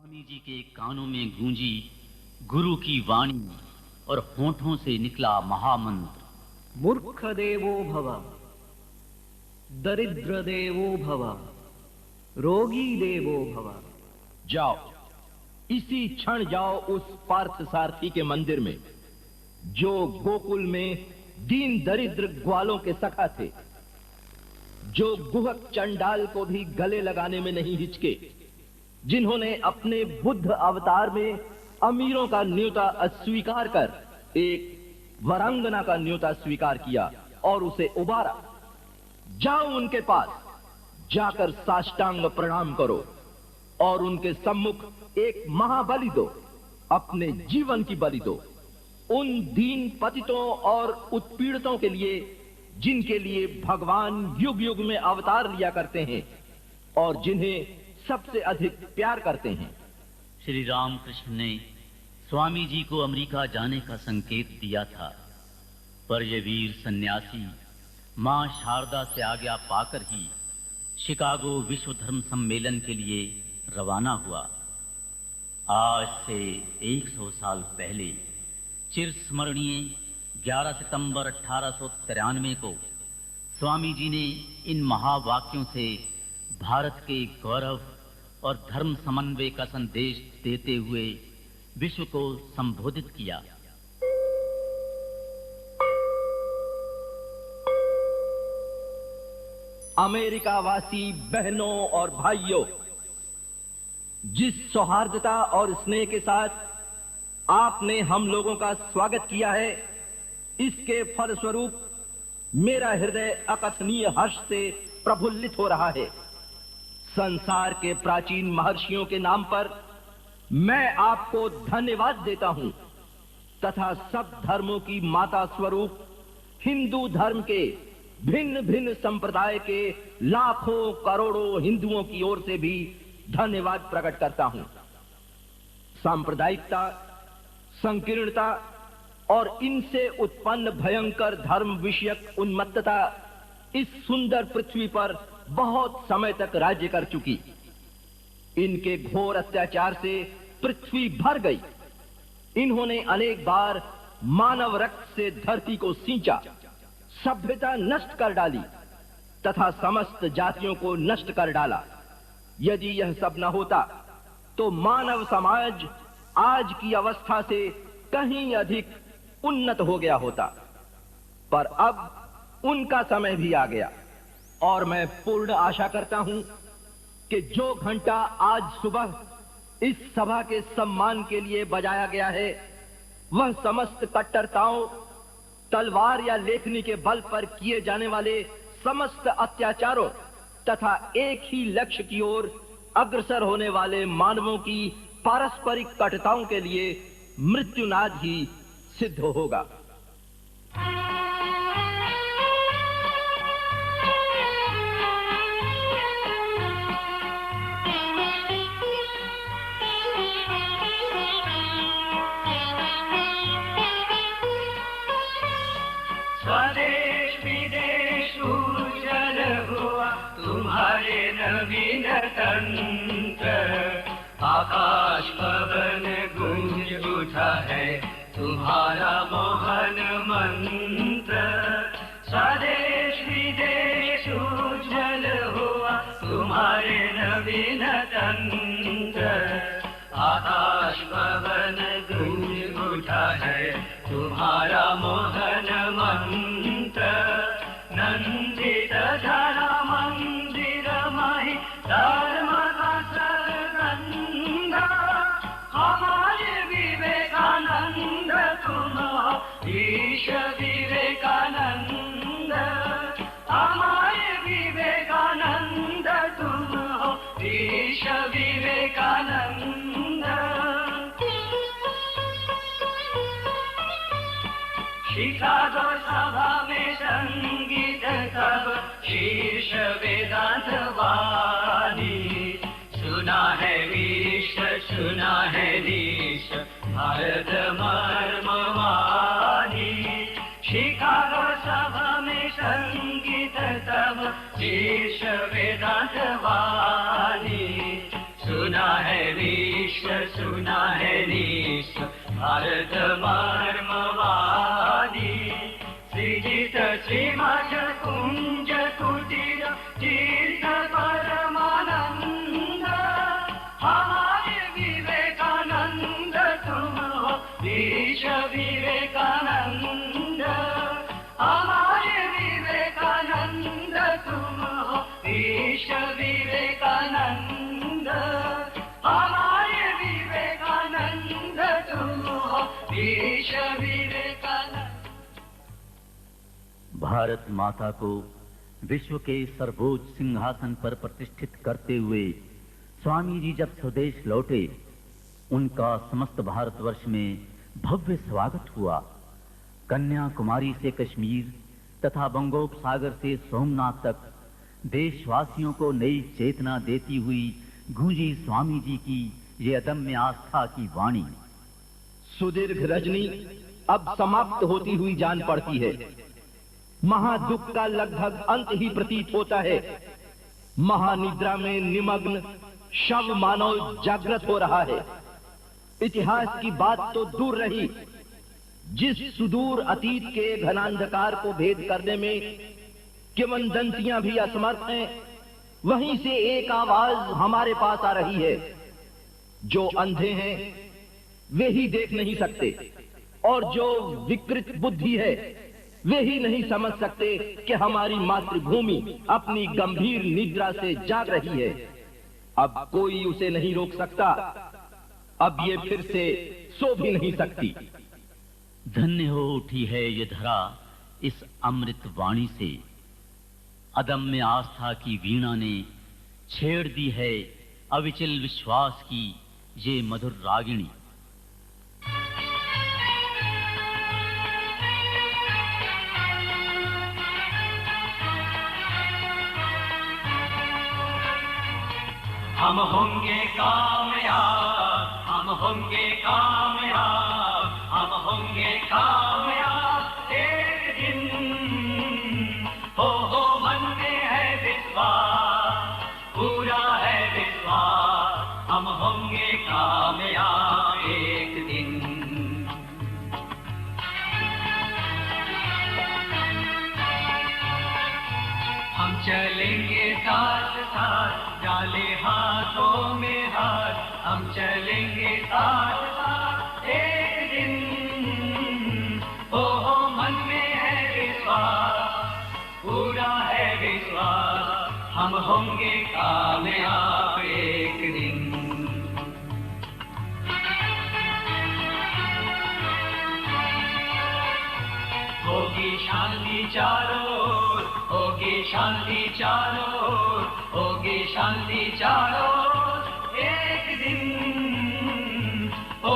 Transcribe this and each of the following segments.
स्वामी जी के कानों में गूंजी गुरु की वाणी और होठों से निकला महामंत्र। मूर्ख देवो भव, दरिद्र देवो भव, रोगी देवो भव। जाओ, इसी क्षण जाओ उस पार्थ सारथी के मंदिर में जो गोकुल में दीन दरिद्र ग्वालों के सखा थे, जो गुहक चंडाल को भी गले लगाने में नहीं हिचके, जिन्होंने अपने बुद्ध अवतार में अमीरों का न्योता अस्वीकार कर एक वरांगना का न्योता स्वीकार किया और उसे उबारा। जाओ उनके पास, जाकर साष्टांग प्रणाम करो और उनके सम्मुख एक महाबलि दो, अपने जीवन की बलि दो, उन दीन पतितों और उत्पीड़ितों के लिए जिनके लिए भगवान युग युग में अवतार लिया करते हैं और जिन्हें सबसे अधिक प्यार करते हैं। श्री रामकृष्ण ने स्वामी जी को अमेरिका जाने का संकेत दिया था, पर यह वीर सन्यासी मां शारदा से आज्ञा पाकर ही शिकागो विश्व धर्म सम्मेलन के लिए रवाना हुआ। आज से 100 साल पहले चिरस्मरणीय 11 सितंबर 1893 को स्वामी जी ने इन महावाक्यों से भारत के गौरव और धर्म समन्वय का संदेश देते हुए विश्व को संबोधित किया। अमेरिकावासी बहनों और भाइयों, जिस सौहार्दता और स्नेह के साथ आपने हम लोगों का स्वागत किया है, इसके फलस्वरूप मेरा हृदय अकथनीय हर्ष से प्रफुल्लित हो रहा है। संसार के प्राचीन महर्षियों के नाम पर मैं आपको धन्यवाद देता हूं तथा सब धर्मों की माता स्वरूप हिंदू धर्म के भिन्न भिन्न संप्रदाय के लाखों करोड़ों हिंदुओं की ओर से भी धन्यवाद प्रकट करता हूं। सांप्रदायिकता, संकीर्णता और इनसे उत्पन्न भयंकर धर्म विषयक उन्मत्तता इस सुंदर पृथ्वी पर बहुत समय तक राज्य कर चुकी। इनके घोर अत्याचार से पृथ्वी भर गई। इन्होंने अनेक बार मानव रक्त से धरती को सींचा, सभ्यता नष्ट कर डाली तथा समस्त जातियों को नष्ट कर डाला। यदि यह सब न होता तो मानव समाज आज की अवस्था से कहीं अधिक उन्नत हो गया होता। पर अब उनका समय भी आ गया और मैं पूर्ण आशा करता हूं कि जो घंटा आज सुबह इस सभा के सम्मान के लिए बजाया गया है, वह समस्त कट्टरताओं, तलवार या लेखनी के बल पर किए जाने वाले समस्त अत्याचारों तथा एक ही लक्ष्य की ओर अग्रसर होने वाले मानवों की पारस्परिक कटुताओं के लिए मृत्युनाद ही सिद्ध होगा। स्वदेश विदेश उज्जवल हुआ तुम्हारे नवीन तंत्र, आकाश पवन गूंज उठा है तुम्हारा मोहन मंत्र। स्वदेश विदेश उज्जवल हुआ तुम्हारे नवीन तंत्र, आकाश पवन गूंज उठा है तुम्हारा मोहन मंत्र। नंदित धरा मंदिर मही धर्म का सरगंध, हमारे विवेकानंद तुम ईश विवेकानंद, हमारे विवेकानंद तुम ईश विवेकानंद। शिकागो सभा में संगीत तब शीर्ष वेदांत वाणी, सुना है विश्व सुना है देश भारत मर्मवाणी। शिकागो सभा में संगीत तब शीर्ष वेदांत वाणी, सुना सुना है विश्व सुना है निश्व भारत मर्मवादी सृजित श्रीमठ कुंज कुटीर तीर्थ परमानंद हमारे विवेकानंद तुम हो विश्व विवेकानंद हमारे विवेकानंद तुम हो विश्व विवेकानंद हमारे विवेकानंद तुम हो विश्व विवेकानंद। भारत माता को विश्व के सर्वोच्च सिंहासन पर प्रतिष्ठित करते हुए स्वामी जी जब स्वदेश लौटे, उनका समस्त भारतवर्ष में भव्य स्वागत हुआ। कन्याकुमारी से कश्मीर तथा बंगोपसागर से सोमनाथ तक देशवासियों को नई चेतना देती हुई गूंजी स्वामी जी की ये अदम्य आस्था की वाणी। सुदीर्घ रजनी अब समाप्त होती हुई जान पड़ती है। महादुख का लगभग अंत ही प्रतीत होता है। महानिद्रा में निमग्न शव मानव जागृत हो रहा है। इतिहास की बात तो दूर रही, जिस सुदूर अतीत के घनांधकार को भेद करने में किंवदंतियां भी असमर्थ हैं, वहीं से एक आवाज हमारे पास आ रही है। जो अंधे हैं वे ही देख नहीं सकते, और जो विकृत बुद्धि है वे ही नहीं समझ सकते कि हमारी मातृभूमि अपनी गंभीर निद्रा से जाग रही है। अब कोई उसे नहीं रोक सकता। अब ये फिर से सो भी नहीं सकती। धन्य हो उठी है ये धरा इस अमृत वाणी से। अदम्य आस्था की वीणा ने छेड़ दी है अविचल विश्वास की ये मधुर रागिणी। हम होंगे कामयाब हम होंगे कामयाब हम होंगे कामयाब एक दिन हो मन में है विश्वास पूरा है विश्वास हम होंगे कामयाब एक दिन। हम चलेंगे साथ साथ डाले हाथों में हाथ हम चलेंगे साथ साथ एक दिन हो मन में है विश्वास पूरा है विश्वास हम होंगे कामयाब एक दिन। होगी शांति चारों ओर होगी शांति चारों ओर होगी शांति चारों ओर एक दिन हो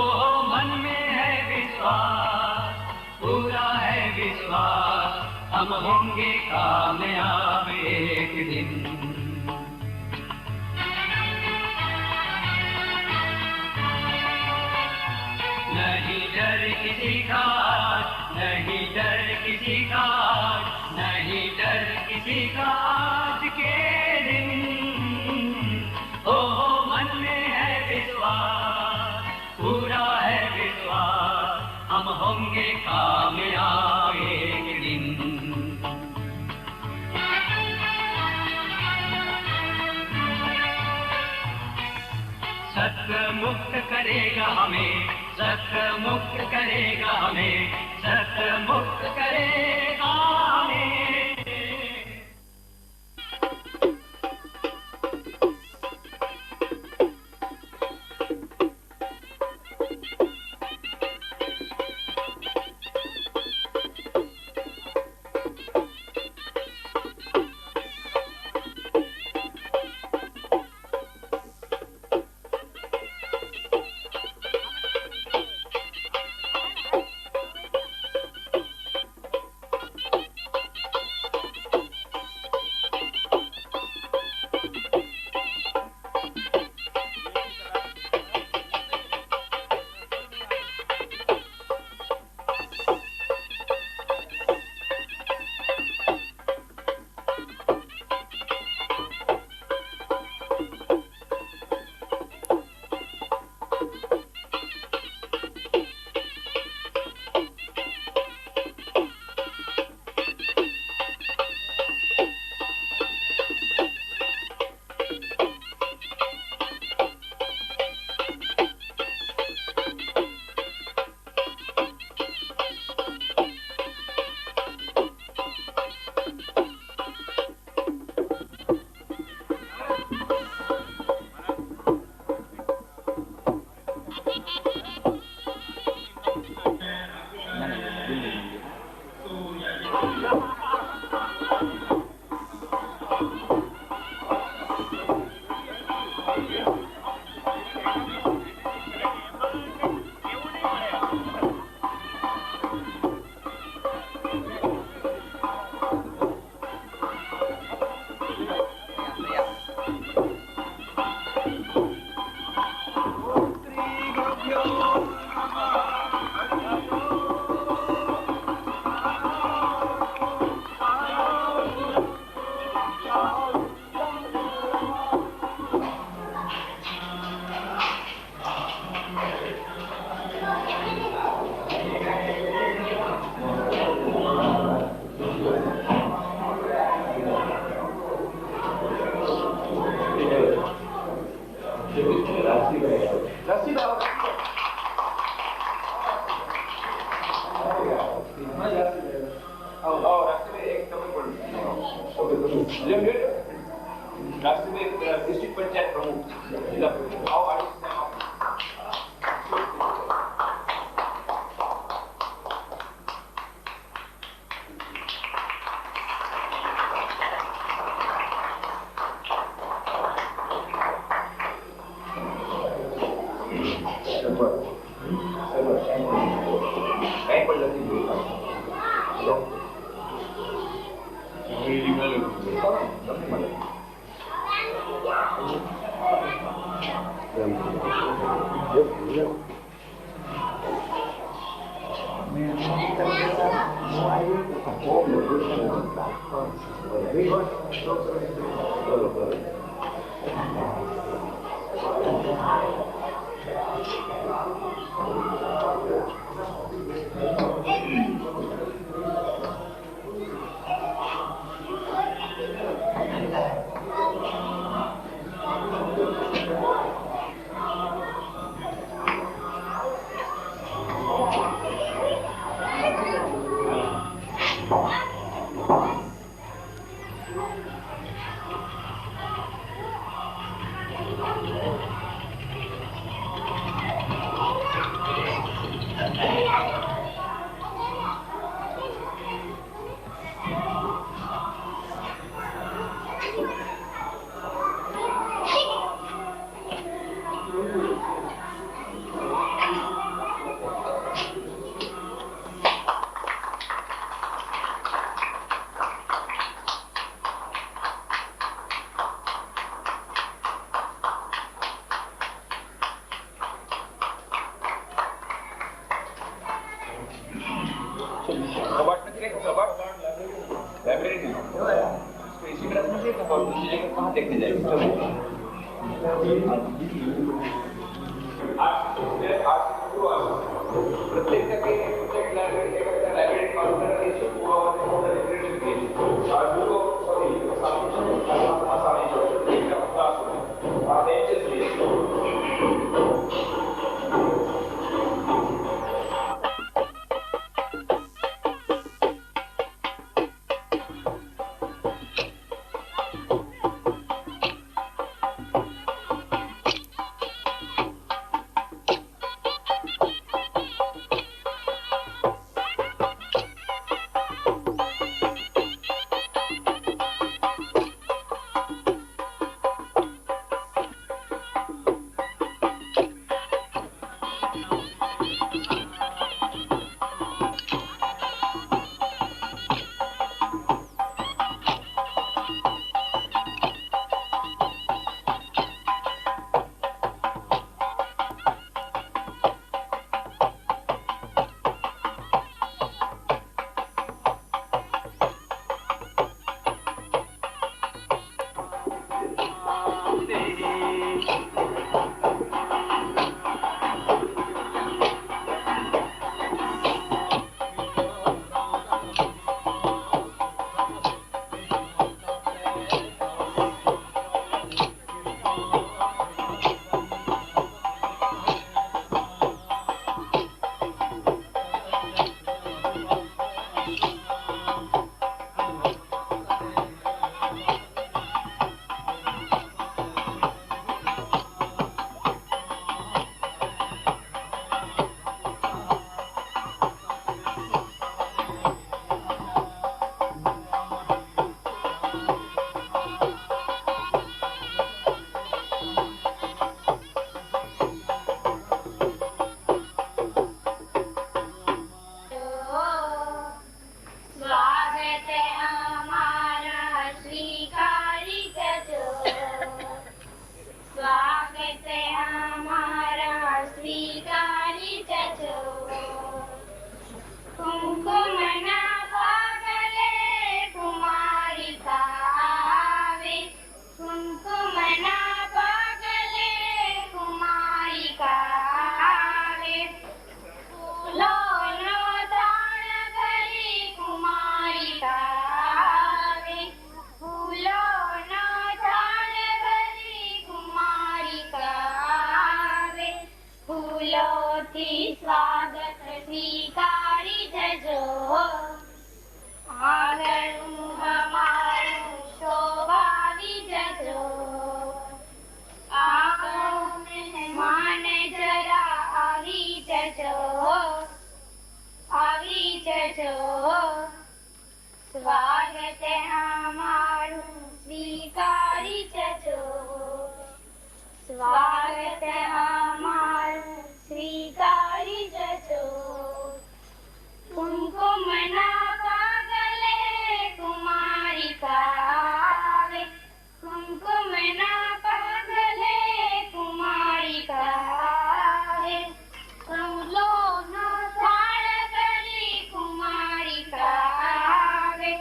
मन में है विश्वास पूरा है विश्वास हम होंगे कामयाब एक दिन। नहीं डर किसी का नहीं डर किसी का नहीं डर किसी का आज के दिन हो मन में है विश्वास पूरा है विश्वास हम होंगे कामयाब एक दिन। सत्य मुक्त करेगा हमें सत्य मुक्त करेगा हमें सत्य मुक्त करेगा हमें। डिस्ट्रिक्ट पंचायत प्रमुख जिल्हा प्रमुख आओ काय पडलं સ્વાગત સ્વીકારી જજો. આંગણું અમારું શોભાવી જજો. આવો મહેમાન જરા આવી જજો, આવી જજો. સ્વાગત અમારું સ્વીકારી જજો. સ્વાગત અમારું સ્વીકારી જજો. કુમકુમના પાગલે કુમારિકા આવે. કુમકુમના પાગલે કુમારિકા આવે. કમલોનો થાળ કરી કુમારિકા આવે.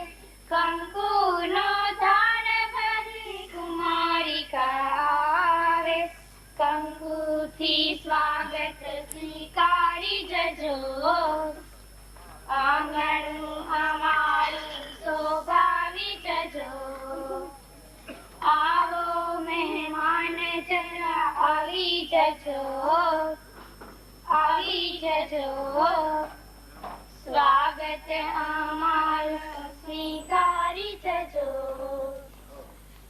કંકુનો થાળ ભરી કુમારિકા આવે. કંકુથી સ્વાગત સ્વીકારી જજો. આંગણું અમારું શોભાવી જજો. આવો મહેમાન જરા આવી જજો, આવી જજો. સ્વાગત અમારું સ્વીકારી જજો.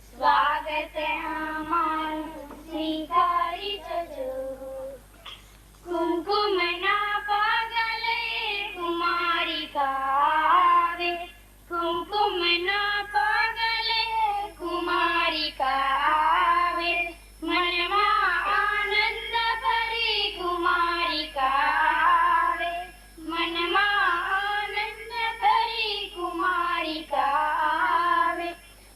સ્વાગત અમારું સ્વીકારી જજો. કુમકુમના પાગલે કુમારિકા આવે. કુમકુમના પાગલે કુમારિકા આવે. મનમાં આનંદ ભરી કુમારિકા આવે. મનમાં આનંદ ભરી કુમારિકા આવે.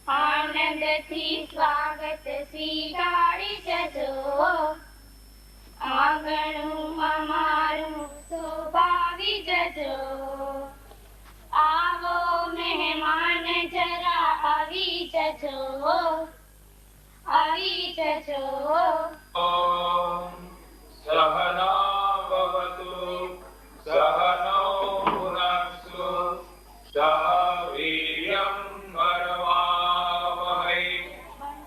આનંદથી સ્વાગત સ્વીકારી જજો. આંગણું અમારું શોભાવી જજો. આવો મહેમાન જરા આવી જજો, આવી જજો. સહના ભવતુ સહનૌ ભુનક્તુ સહ વીર્યં કરવાવહૈ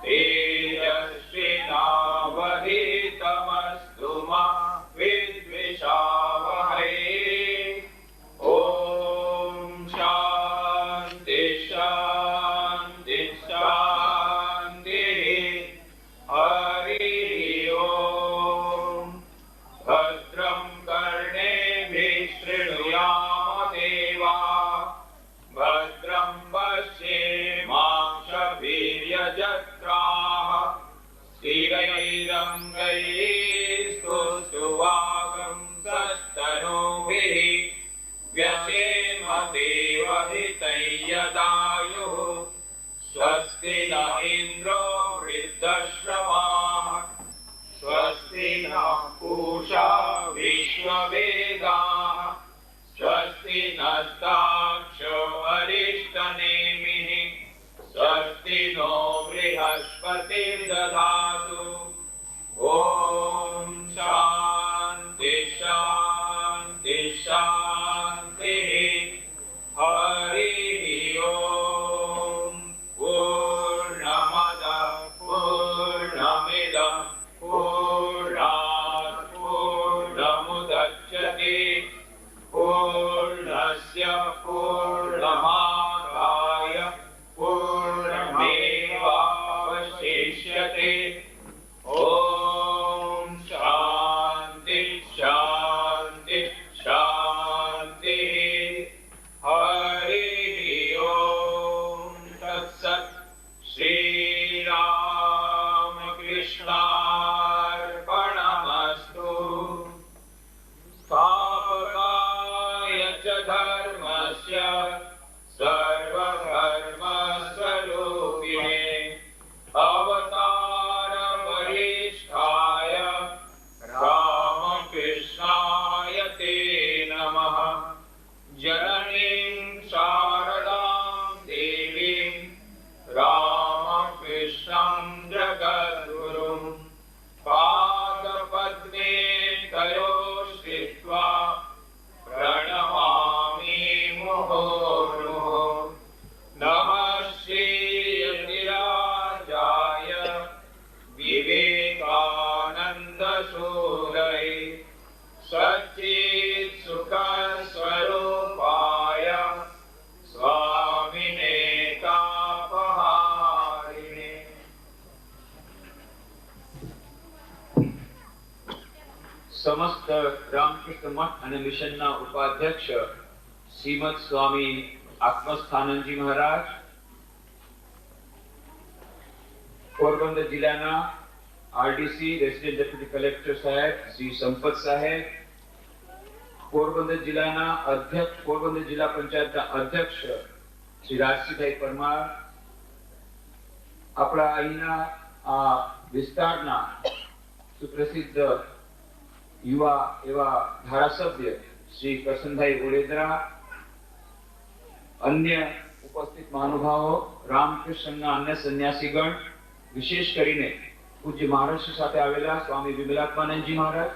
તેજસ્વિનાવધીતમસ્તુ મા વિદ્વિષાવહૈ. ઓમ શાંતિ શાંતિ શાંતિ. હરિ ઓમ. ભદ્રં કર્ણેભિઃ શૃણુયામ દેવા. ભદ્રં પશ્યેમાક્ષભીર્યજત્રાઃ. સ્થિરૈરङ्गैस्तुष्टुवागं सस्तनूभिः. व्यसेम देवहितैर्यदायुः. स्वस्ति न इन्द्रो वृद्धश्रवाः. स्वस्ति नः पूषा विश्ववेदाः. स्वस्ति नस्ताक्षो अरिष्टनेमिः. स्वस्ति नो बृहस्पतिर्दधातु. ॐ शान्ति शान्ति शान्तिः. हरिः ॐ. पूर्णमदः पूर्णमिदं पूर्णात् पूर्णमुदच्यते. पूर्णस्य पूर्णमादाय पूर्णमेवावशिष्यते. ॐ शान्ति शान्ति शान्तिः. हरिः ॐ. तत्सत्. श्रीरामकृष्णार्पणमस्तु. स्थापकाय च धर्मस्य सर्वधर्मस्वरूपिणे अवतारवरिष्ठाय रामकृष्णाय ते नमः. जननीं शारदां देवीं रामकृष्णं जगद्गुरुं पादपद्मे तयो श्रित्वा प्रणमामि मुहुर्मुहुः. नमः श्रीयतिराजाय विवेकानन्दसूरये सच्चिदानन्दरूपाय સમસ્ત રામકૃષ્ણ મઠ અને મિશનના ઉપાધ્યક્ષ શ્રીમદ સ્વામી આત્મસ્થાનંદજી મહારાજ, પોરબંદર જિલ્લાના આરડીસી રેસિડેન્ટ ડેપ્યુટી કલેક્ટર સાહેબ શ્રી સંપત સાહેબ, પોરબંદર જિલ્લાના અધ્યક્ષ, પોરબંદર જિલ્લા પંચાયતના અધ્યક્ષ શ્રી રાજસિંહભાઈ પરમાર, આપણા અહીંના આ વિસ્તારના સુપ્રસિદ્ધ યુવા એવા ધારાસભ્ય શ્રી કરશનભાઈ ઓડેદરા, અન્ય ઉપસ્થિત મહાનુભાવો, રામકૃષ્ણના અન્ય સંન્યાસીગણ, વિશેષ કરીને પૂજ્ય મહારાષ્ટ્ર સાથે આવેલા સ્વામી વિમલાત્માનંદજી મહારાજ,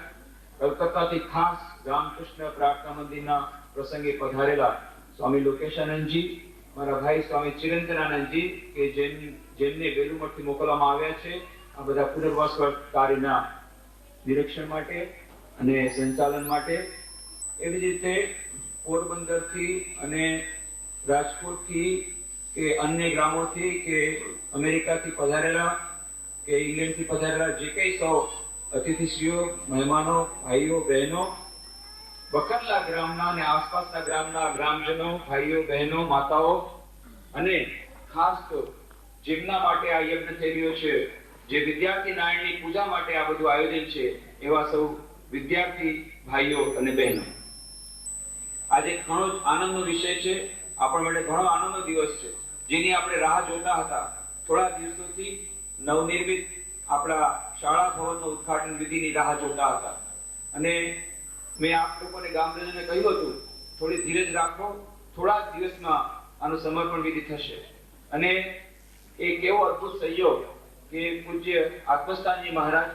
કલકત્તાથી ખાસ રામકૃષ્ણ પ્રાર્થના મંદિરના પ્રસંગે પધારેલા સ્વામી લોકેશાનંદજી, મારા ભાઈ સ્વામી ચિરંતનાનંદજી કે જેમને બેલુમઠથી મોકલવામાં આવ્યા છે આ બધા પુનર્વાસ કાર્યના નિરીક્ષણ માટે અને સંચાલન માટે. એવી જ રીતે પોરબંદરથી અને રાજકોટથી કે અન્ય ગ્રામોથી કે અમેરિકાથી પધારેલા કે ઇંગ્લેન્ડથી પધારેલા જે કંઈ સૌ અતિથિશ્રીઓ, મહેમાનો, ભાઈઓ, બહેનો, બકરલા ગ્રામના અને આસપાસના ગ્રામના ગ્રામજનો, ભાઈઓ, બહેનો, માતાઓ અને ખાસ તો જેમના માટે આ યજ્ઞ થઈ રહ્યો છે, જે વિદ્યાર્થી નારાયણની પૂજા માટે આ બધું આયોજન છે, એવા સૌ વિદ્યાર્થી ભાઈઓ અને બહેનો, આજે ઘણો જ આનંદનો વિષય છે. આપણા માટે ઘણો આનંદનો દિવસ છે, જેની આપણે રાહ જોતા હતા. થોડા દિવસોથી નવનિર્મિત આપણા શાળા ભવનનો ઉદ્ઘાટન વિધિની રાહ જોતા હતા અને મેં આપ લોકોને ગામજનોને કહ્યું હતું થોડી ધીરજ રાખો, થોડા જ દિવસમાં આનું સમર્પણ વિધિ થશે. અને એક એવો અદ્ભુત સહયોગ કે પૂજ્ય આત્મસ્થાનજી મહારાજ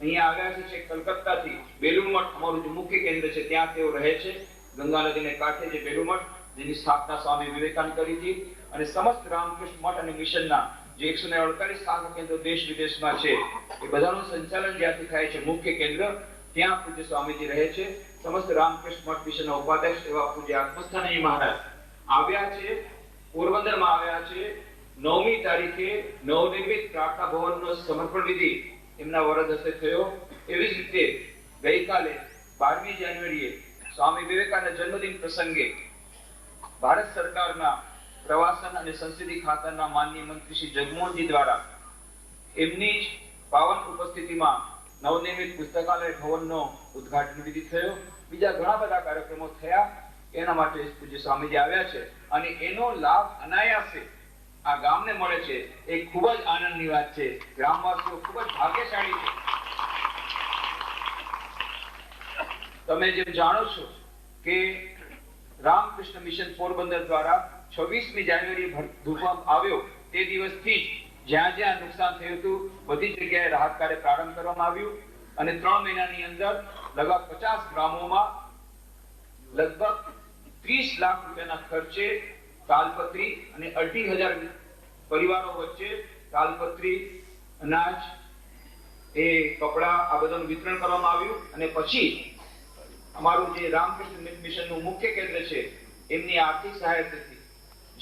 અહીંયા આવ્યા છે કલકત્તાથી. બેલુમઠ અમારું જે મુખ્ય કેન્દ્ર છે ત્યાં તેઓ રહે છે, ગંગા નદીને કાંઠે જે બેલુમઠ, જેની સ્થાપના સ્વામી વિવેકાનંદ કરી હતી, અને સમસ્ત રામકૃષ્ણ મઠ અને મિશનના જે 148 શાખા કેન્દ્રો દેશ વિદેશમાં છે એ બધાનું સંચાલન જ્યાંથી થાય છે મુખ્ય કેન્દ્ર, ત્યાં પૂજ્ય સ્વામીજી રહે છે. સમસ્ત રામકૃષ્ણ મઠ મિશનના ઉપાધ્યક્ષ એવા પૂજ્ય આત્મસ્થાનજી મહારાજ આવ્યા છે, પોરબંદરમાં આવ્યા છે. 9મી તારીખે નવનિર્મિત પ્રાર્થના ભવનનો સમર્પણ વિધિ એમના વરદ હસ્તે થયો. એવી જ રીતે ગઈકાલે 12મી જાન્યુઆરીએ સ્વામી વિવેકાનંદ જન્મદિન પ્રસંગે ભારત સરકારના પ્રવાસન અને સંસ્કૃતિ ખાતાના માનનીય મંત્રી શ્રી જગમોહનજી દ્વારા એમની જ પાવન ઉપસ્થિતિમાં નવનિર્મિત પુસ્તકાલય ભવનનો ઉદ્ઘાટન વિધિ થયો. બીજા ઘણા બધા કાર્યક્રમો થયા. એના માટે પૂજ્ય સ્વામીજી આવ્યા છે અને એનો લાભ અનાયાસે આ ગામને મળે છે. એ ખૂબ જ આનંદની વાત છે. ગ્રામવાસીઓ ખૂબ જ ભાગ્યશાળી છે. તમે જેમ જાણો છો કે રામકૃષ્ણ મિશન પોરબંદર દ્વારા 26મી જાન્યુઆરીએ ભૂકંપ આવ્યો તે દિવસથી જ જ્યાં જ્યાં નુકસાન થયું હતું બધી જગ્યાએ રાહત કાર્ય પ્રારંભ કરવામાં આવ્યું અને 3 મહિનાની અંદર લગભગ 50 ગ્રામોમાં લગભગ 30 લાખ રૂપિયાના ખર્ચે તાલપત્રી અને 18,000 પરિવારો વચ્ચે તાલપત્રી, અનાજ, એ કપડા આ બધાનું વિતરણ કરવામાં આવ્યું. અને પછી અમારું જે રામકૃષ્ણ મિશનનું મુખ્ય કેન્દ્ર છે એમની આર્થિક સહાયતાથી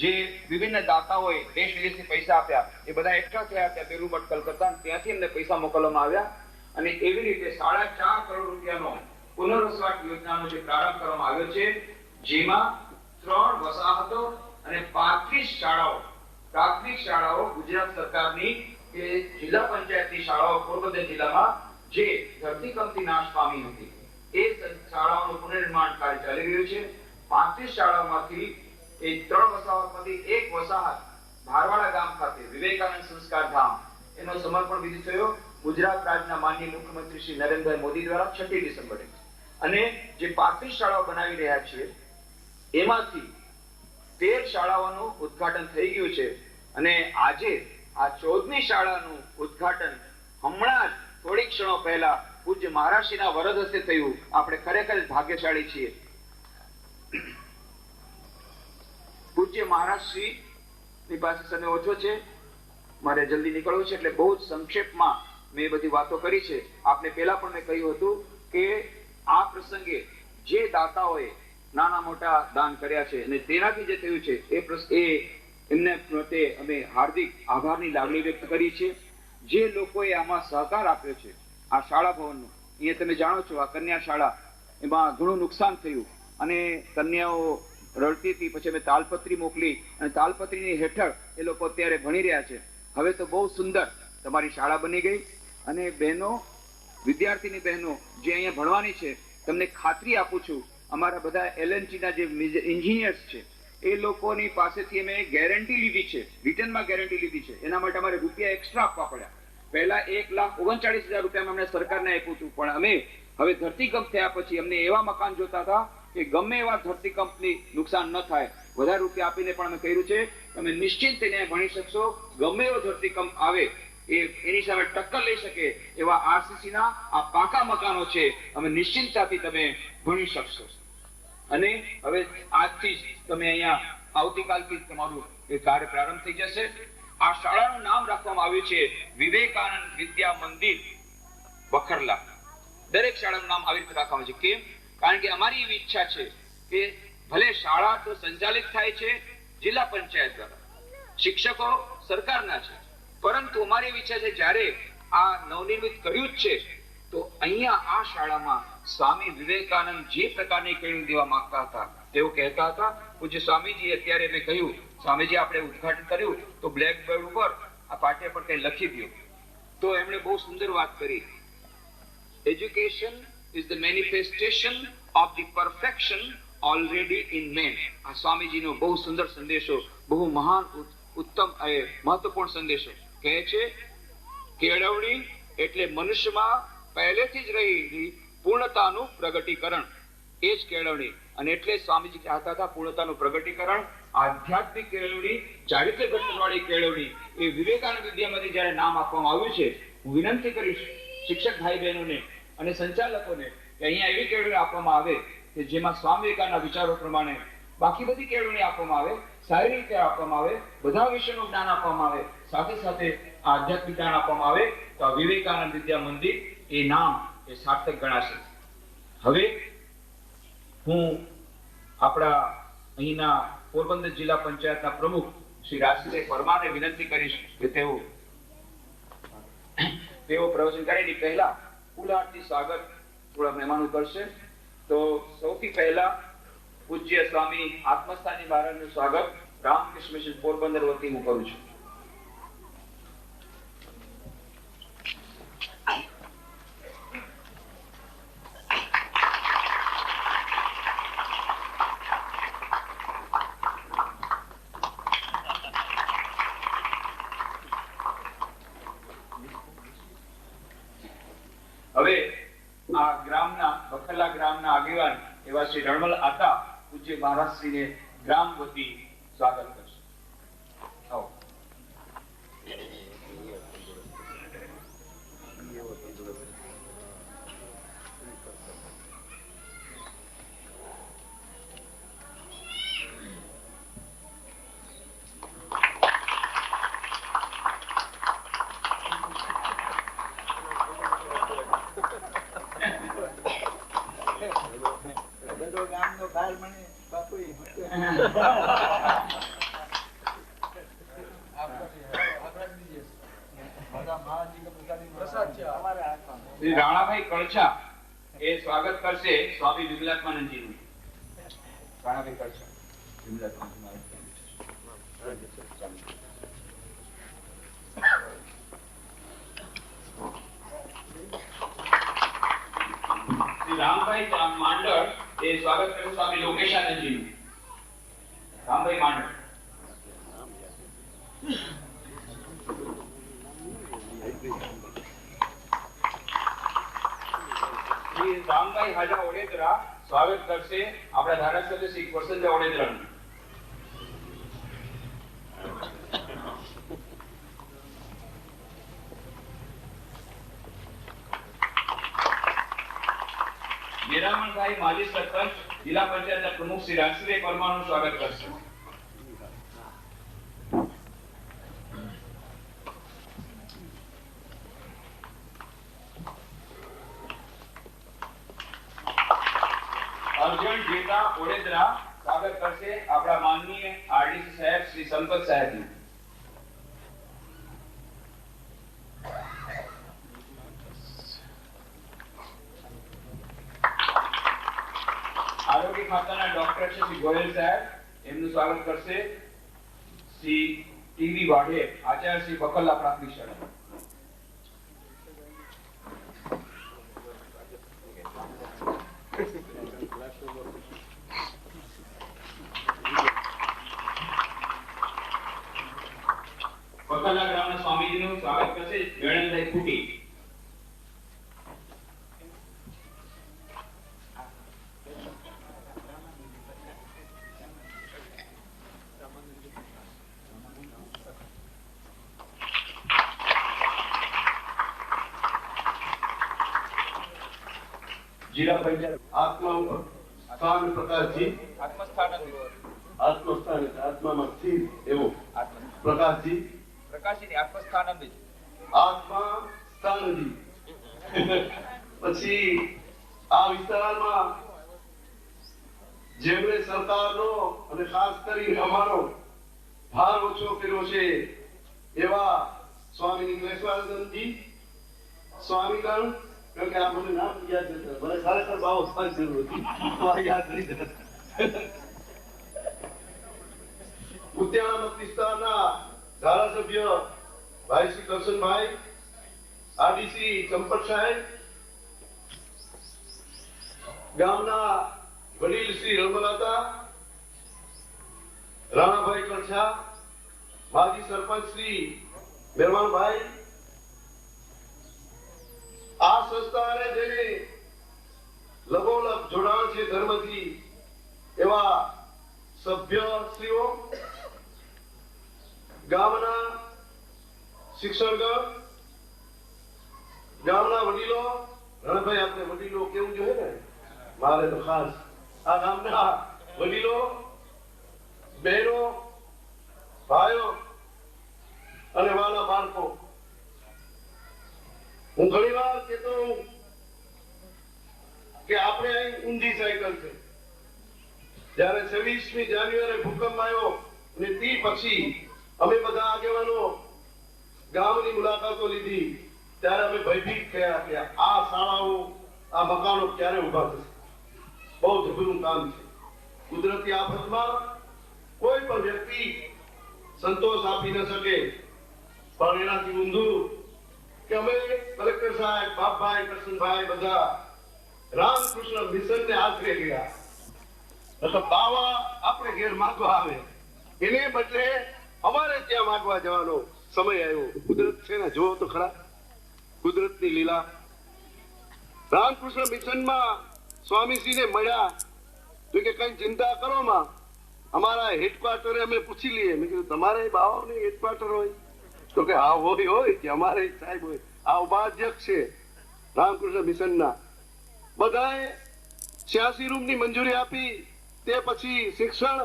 જે વિભિન્ન દાતાઓએ દેશ વિદેશથી પૈસા આપ્યા એ બધા એકઠા થયા ત્યાં બેલુમઠ કલકત્તા, ત્યાંથી એમને પૈસા મોકલવામાં આવ્યા અને એવી રીતે 4.5 કરોડ રૂપિયાનો પુનર્વસવાટ યોજનાનો જે પ્રારંભ કરવામાં આવ્યો છે, જેમાં 3 વસાહતો અને 35 શાળાઓ, પ્રાથમિક શાળાઓ ગુજરાત સરકારની કે જિલ્લા પંચાયતની શાળાઓ પોરબંદર જિલ્લામાં જે ધરતીકંપથી નાશ પામી હતી એ શાળાઓનું પુનર્નિર્માણ કાર્ય ચાલી રહ્યું છે. 35 શાળાઓમાંથી એ 3 વસાહતમાંથી એક વસાહત ભારવાડા ગામ ખાતે વિવેકાનંદ સંસ્કાર ધામ એનો સમર્પણ વિધિ થયો ગુજરાત રાજ્યના માનનીય મુખ્યમંત્રી શ્રી નરેન્દ્રભાઈ મોદી દ્વારા 6 ડિસેમ્બરે. અને જે 35 શાળાઓ બનાવી રહ્યા છે એમાંથી 13 શાળાઓનું ઉદ્ઘાટન થઈ ગયું છે અને આજે આ 14મી શાળાનું ઉદ્ઘાટન હમણાં જ થોડી ક્ષણો પહેલા પૂજ્ય મહારાજશ્રીના વરદ હસ્તે થયું. આપણે ખરેખર ભાગ્યશાળી છીએ. પૂજ્ય મહારાજશ્રીની પાસે સમય ઓછો છે, મારે જલ્દી નીકળવું છે એટલે બહુ જ સંક્ષેપમાં મેં બધી વાતો કરી છે. આપને પહેલા પણ મેં કહ્યું હતું કે આ પ્રસંગે જે દાતાઓએ નાના મોટા દાન કર્યા છે અને તેનાથી જે થયું છે એ એમને પ્રત્યે અમે હાર્દિક આભારની લાગણી વ્યક્ત કરી છે. જે લોકોએ આમાં સહકાર આપ્યો છે આ શાળા ભવનનો, અહીંયા તમે જાણો છો આ કન્યા શાળા એમાં ઘણું નુકસાન થયું અને કન્યાઓ રડતી હતી. પછી અમે તાલપત્રી મોકલી અને તાલપત્રીની હેઠળ એ લોકો અત્યારે ભણી રહ્યા છે. હવે તો બહુ સુંદર તમારી શાળા બની ગઈ અને બહેનો, વિદ્યાર્થીની બહેનો જે અહીંયા ભણવાની છે, તમને ખાતરી આપું છું અમારા બધા LNGના જે એન્જિનિયર્સ છે એ લોકોની પાસેથી અમે ગેરંટી લીધી છે, રિટર્નમાં ગેરંટી લીધી છે. એના માટે અમારે રૂપિયા એક્સ્ટ્રા આપવા પડ્યા. પહેલા 1,39,000 રૂપિયા અમને સરકારને આપ્યું હતું, પણ અમે હવે ધરતીકંપ થયા પછી અમને એવા મકાન જોતા હતા કે ગમે એવા ધરતીકંપની નુકસાન ન થાય, વધારે રૂપિયા આપીને પણ અમે કર્યું છે. તમે નિશ્ચિત થઈને ભણી શકશો. ગમે એવો ધરતીકંપ આવે એની સામે ટક્કર લઈ શકે એવા RCC ના આ પાકા મકાનો છે. અમે નિશ્ચિંતતાથી તમે ભણી શકશો. અને હવે આજથી જ તમે અહીંયા આવતીકાલથી તમારું એ કાર્ય પ્રારંભ થઈ જશે. આ શાળાનું નામ રાખવામાં આવ્યું છે વિવેકાનંદ વિદ્યા મંદિર બખરલા. દરેક શાળાનું નામ આવી રીતે રાખવામાં છે. કેમ? કારણ કે અમારી એવી ઈચ્છા છે કે ભલે શાળા તો સંચાલિત થાય છે જિલ્લા પંચાયત દ્વારા, શિક્ષકો સરકારના છે, પરંતુ અમારી એવી ઈચ્છા છે જ્યારે આ નવનિર્મિત કર્યું જ છે તો અહીંયા આ શાળામાં સ્વામી વિવેકાનંદ જે પ્રકારની કેળવણી દેવા માંગતા હતા તેઓ કહેતા હતા. પૂજ્ય સ્વામીજી અત્યારે મેં કહ્યું, સ્વામીજી આપણે ઉદ્ઘાટન કર્યું તો બ્લેકબોર્ડ ઉપર આ પાટિયા પર કંઈ લખી દો. તો એમણે બહુ સુંદર વાત કરી. Education is the manifestation of the perfection already in man. આ સ્વામીજીનો બહુ સુંદર સંદેશો, બહુ મહાન, ઉત્તમ, મહત્વપૂર્ણ સંદેશો. કહે છે કેળવણી એટલે મનુષ્યમાં પહેલેથી જ રહેલી પૂર્ણતાનું પ્રગટીકરણ, એ જ કેળવણી. અને એટલે સ્વામીજી કહેતા હતા પૂર્ણતાનું પ્રગટીકરણ, આધ્યાત્મિક કેળવણી, ચારિત્ર્ય ઘડતરવાળી કેળવણી, એ વિવેકાનંદ વિદ્યામાંથી જયારે નામ આપવામાં આવ્યું છે, હું વિનંતી કરીશ શિક્ષક ભાઈ બહેનોને અને સંચાલકોને કે અહીંયા એવી કેળવણી આપવામાં આવે કે જેમાં સ્વામી વિવેકાનંદના વિચારો પ્રમાણે બાકી બધી કેળવણી આપવામાં આવે, સારી રીતે આપવામાં આવે, બધા વિષયનું જ્ઞાન આપવામાં આવે, સાથે સાથે આધ્યાત્મિક જ્ઞાન આપવામાં આવે, તો આ વિવેકાનંદ વિદ્યા મંદિર એ નામ એ સાર્થક ગણાશે. હવે હું આપણા અહીંના પોરબંદર જિલ્લા પંચાયતના પ્રમુખ શ્રી રાજસિંહ પરમારને વિનંતી કરીશ કે તેઓ પ્રવચન કરીને પહેલા ફૂલહારથી સ્વાગત થોડા મહેમાનો કરશે. તો સૌથી પહેલા પૂજ્ય સ્વામી આત્મસ્થાની મહારાજનું સ્વાગત રામકૃષ્ણ મિશન પોરબંદર વતી હું કરું છું. હવે આ ગ્રામના બખરલા ગ્રામના આગેવાન એવા શ્રી રણમલ આતા પૂજ્ય મહારાજશ્રીને ગ્રામ વતી સ્વાગત કરશે. આવો. શ્રી રાણાભાઈ કળછા એ સ્વાગત કરશે સ્વામી વિમલાત્માનંદજીનું. રાણાભાઈ કળછા શ્રી રામભાઈ માંડળ એ સ્વાગત કરશે સ્વામી લોકેશાનંદજીનું. રામભાઈ માંડળ. શ્રી રામભાઈ હાજા ઓડેદરા સ્વાગત કરશે આપણા ધારાસભ્ય શ્રી વસંતભાઈ ઓડેદરાનું. મેરામણભાઈ માજી સરપંચ જિલ્લા પંચાયતના પ્રમુખ શ્રી રાજસિંહ પરમારનું સ્વાગત કરશે. અર્જુન જેતા ઓડેદરા સ્વાગત કરશે આપણા માનનીય RDC સાહેબ શ્રી સંપત સાહેબનું. ખાતાના ડોક્ટર છે શ્રી ગોયલ સાહેબ, એમનું સ્વાગત કરશે શ્રી ટીવી વાઢે, આચાર્ય શ્રી બકલા પ્રાથમિક શાળા. બકલા ગ્રામના સ્વામીજીનું સ્વાગત કરશે ગણેશભાઈ ફૂટી. જિલ્લા પંચાયત આત્મસ્થાન પ્રકાશજી, આત્મસ્થાન આત્મામાં સ્થિર એવું પ્રકાશજી, પ્રકાશજી આત્મસ્થાનંદ આત્મા સ્થાનજી. પછી આ વિસ્તારમાં જેમણે સરકારનો અને ખાસ કરીને અમારો ભાર ઓછો કર્યો છે એવા સ્વામી નિલેશ્વરાનંદજી સ્વામીગણ, કારણ કે આ મને નામ યાદ નથી, મને ખરેખર ભાવ સ્થાન જરૂર હતી, યાદ નહીં થતું. ઉત્યાણા મત વિસ્તારના ધારાસભ્ય ભાઈ શ્રી કરશનભાઈ, આરડીસી ચંપટ સાહેબ, ગામના વડીલ શ્રી રમલાતા, રાણાભાઈ કરછા, માજી સરપંચ શ્રી મહેરબાનભાઈ, આ સંસ્થાને જેને લગોલગ જોડાણ છે ધર્મથી એવા સભ્યશ્રીઓ, ગામના શિક્ષણગણ, ગામના વડીલો, રણભાઈ આપણે વડીલો કેવું જોઈએ ને, મારે તો ખાસ આ ગામના વડીલો, બહેનો, ભાઈઓ અને વાલા બાળકો, હું ઘણી વાર કહેતો હોઉં કે આપણે અહીં ઊંધી સાયકલ છે. જયારે 26મી જાન્યુઆરી ભૂકંપ આવ્યો અને તે પછી અમે બધા આગેવાનો ગામની મુલાકાતો લીધી, ત્યારે અમે ભયભીત થયા કે આ શાળાઓ, આ મકાનો ક્યારે ઉભા થશે. બહુ જબરું કામ છે. કુદરતી આફતમાં કોઈ પણ વ્યક્તિ સંતોષ આપી ન શકે, પણ એનાથી ઊંધું કે અમે કલેક્ટર સાહેબ, બાપભાઈ, કરશનભાઈ બધા રામકૃષ્ણ મિશનને આશરે ગયા. તો બાવા આપણે ઘેર માંગવા આવે, એને બદલે અમારે ત્યાં માંગવા જવાનો સમય આવ્યો. કુદરત છે ને, જોવો તો ખરા કુદરતની લીલા. રામકૃષ્ણ મિશનમાં સ્વામીજીને મળ્યા તો કે કઈ ચિંતા કરો માં, અમારા હેડક્વાર્ટરે અમે પૂછી લઈએ. મેં કીધું તમારે બાવાઓની હેડક્વાર્ટર હોય? તો કે હા હોય કે અમારે સાહેબ હોય. આ ઉપાધ્યક્ષ છે રામકૃષ્ણ મિશનના. બધાએ 86 રૂમની મંજૂરી આપી. તે પછી શિક્ષણ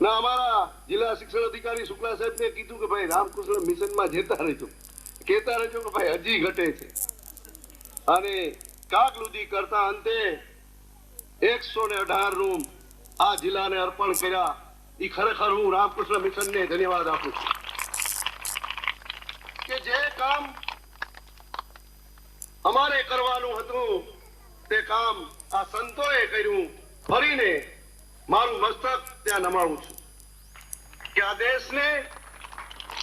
ના અમારા જિલ્લા શિક્ષણ અધિકારી શુક્લા સાહેબને કીધું કે ભાઈ રામકૃષ્ણ મિશનમાં જતા રહેજો, કહેતા રહેજો કે ભાઈ હજી ઘટે છે. અને કાકલુદી કરતા અંતે 118 રૂમ આ જિલ્લાને અર્પણ કર્યા. એ ખરેખર હું રામકૃષ્ણ મિશનને ધન્યવાદ આપું છું કે જે કામ અમારે કરવાનું હતું તે કામ આ સંતોએ કર્યું. ફરીને મારું મસ્તક ત્યાં નમાવું છું કે આ દેશને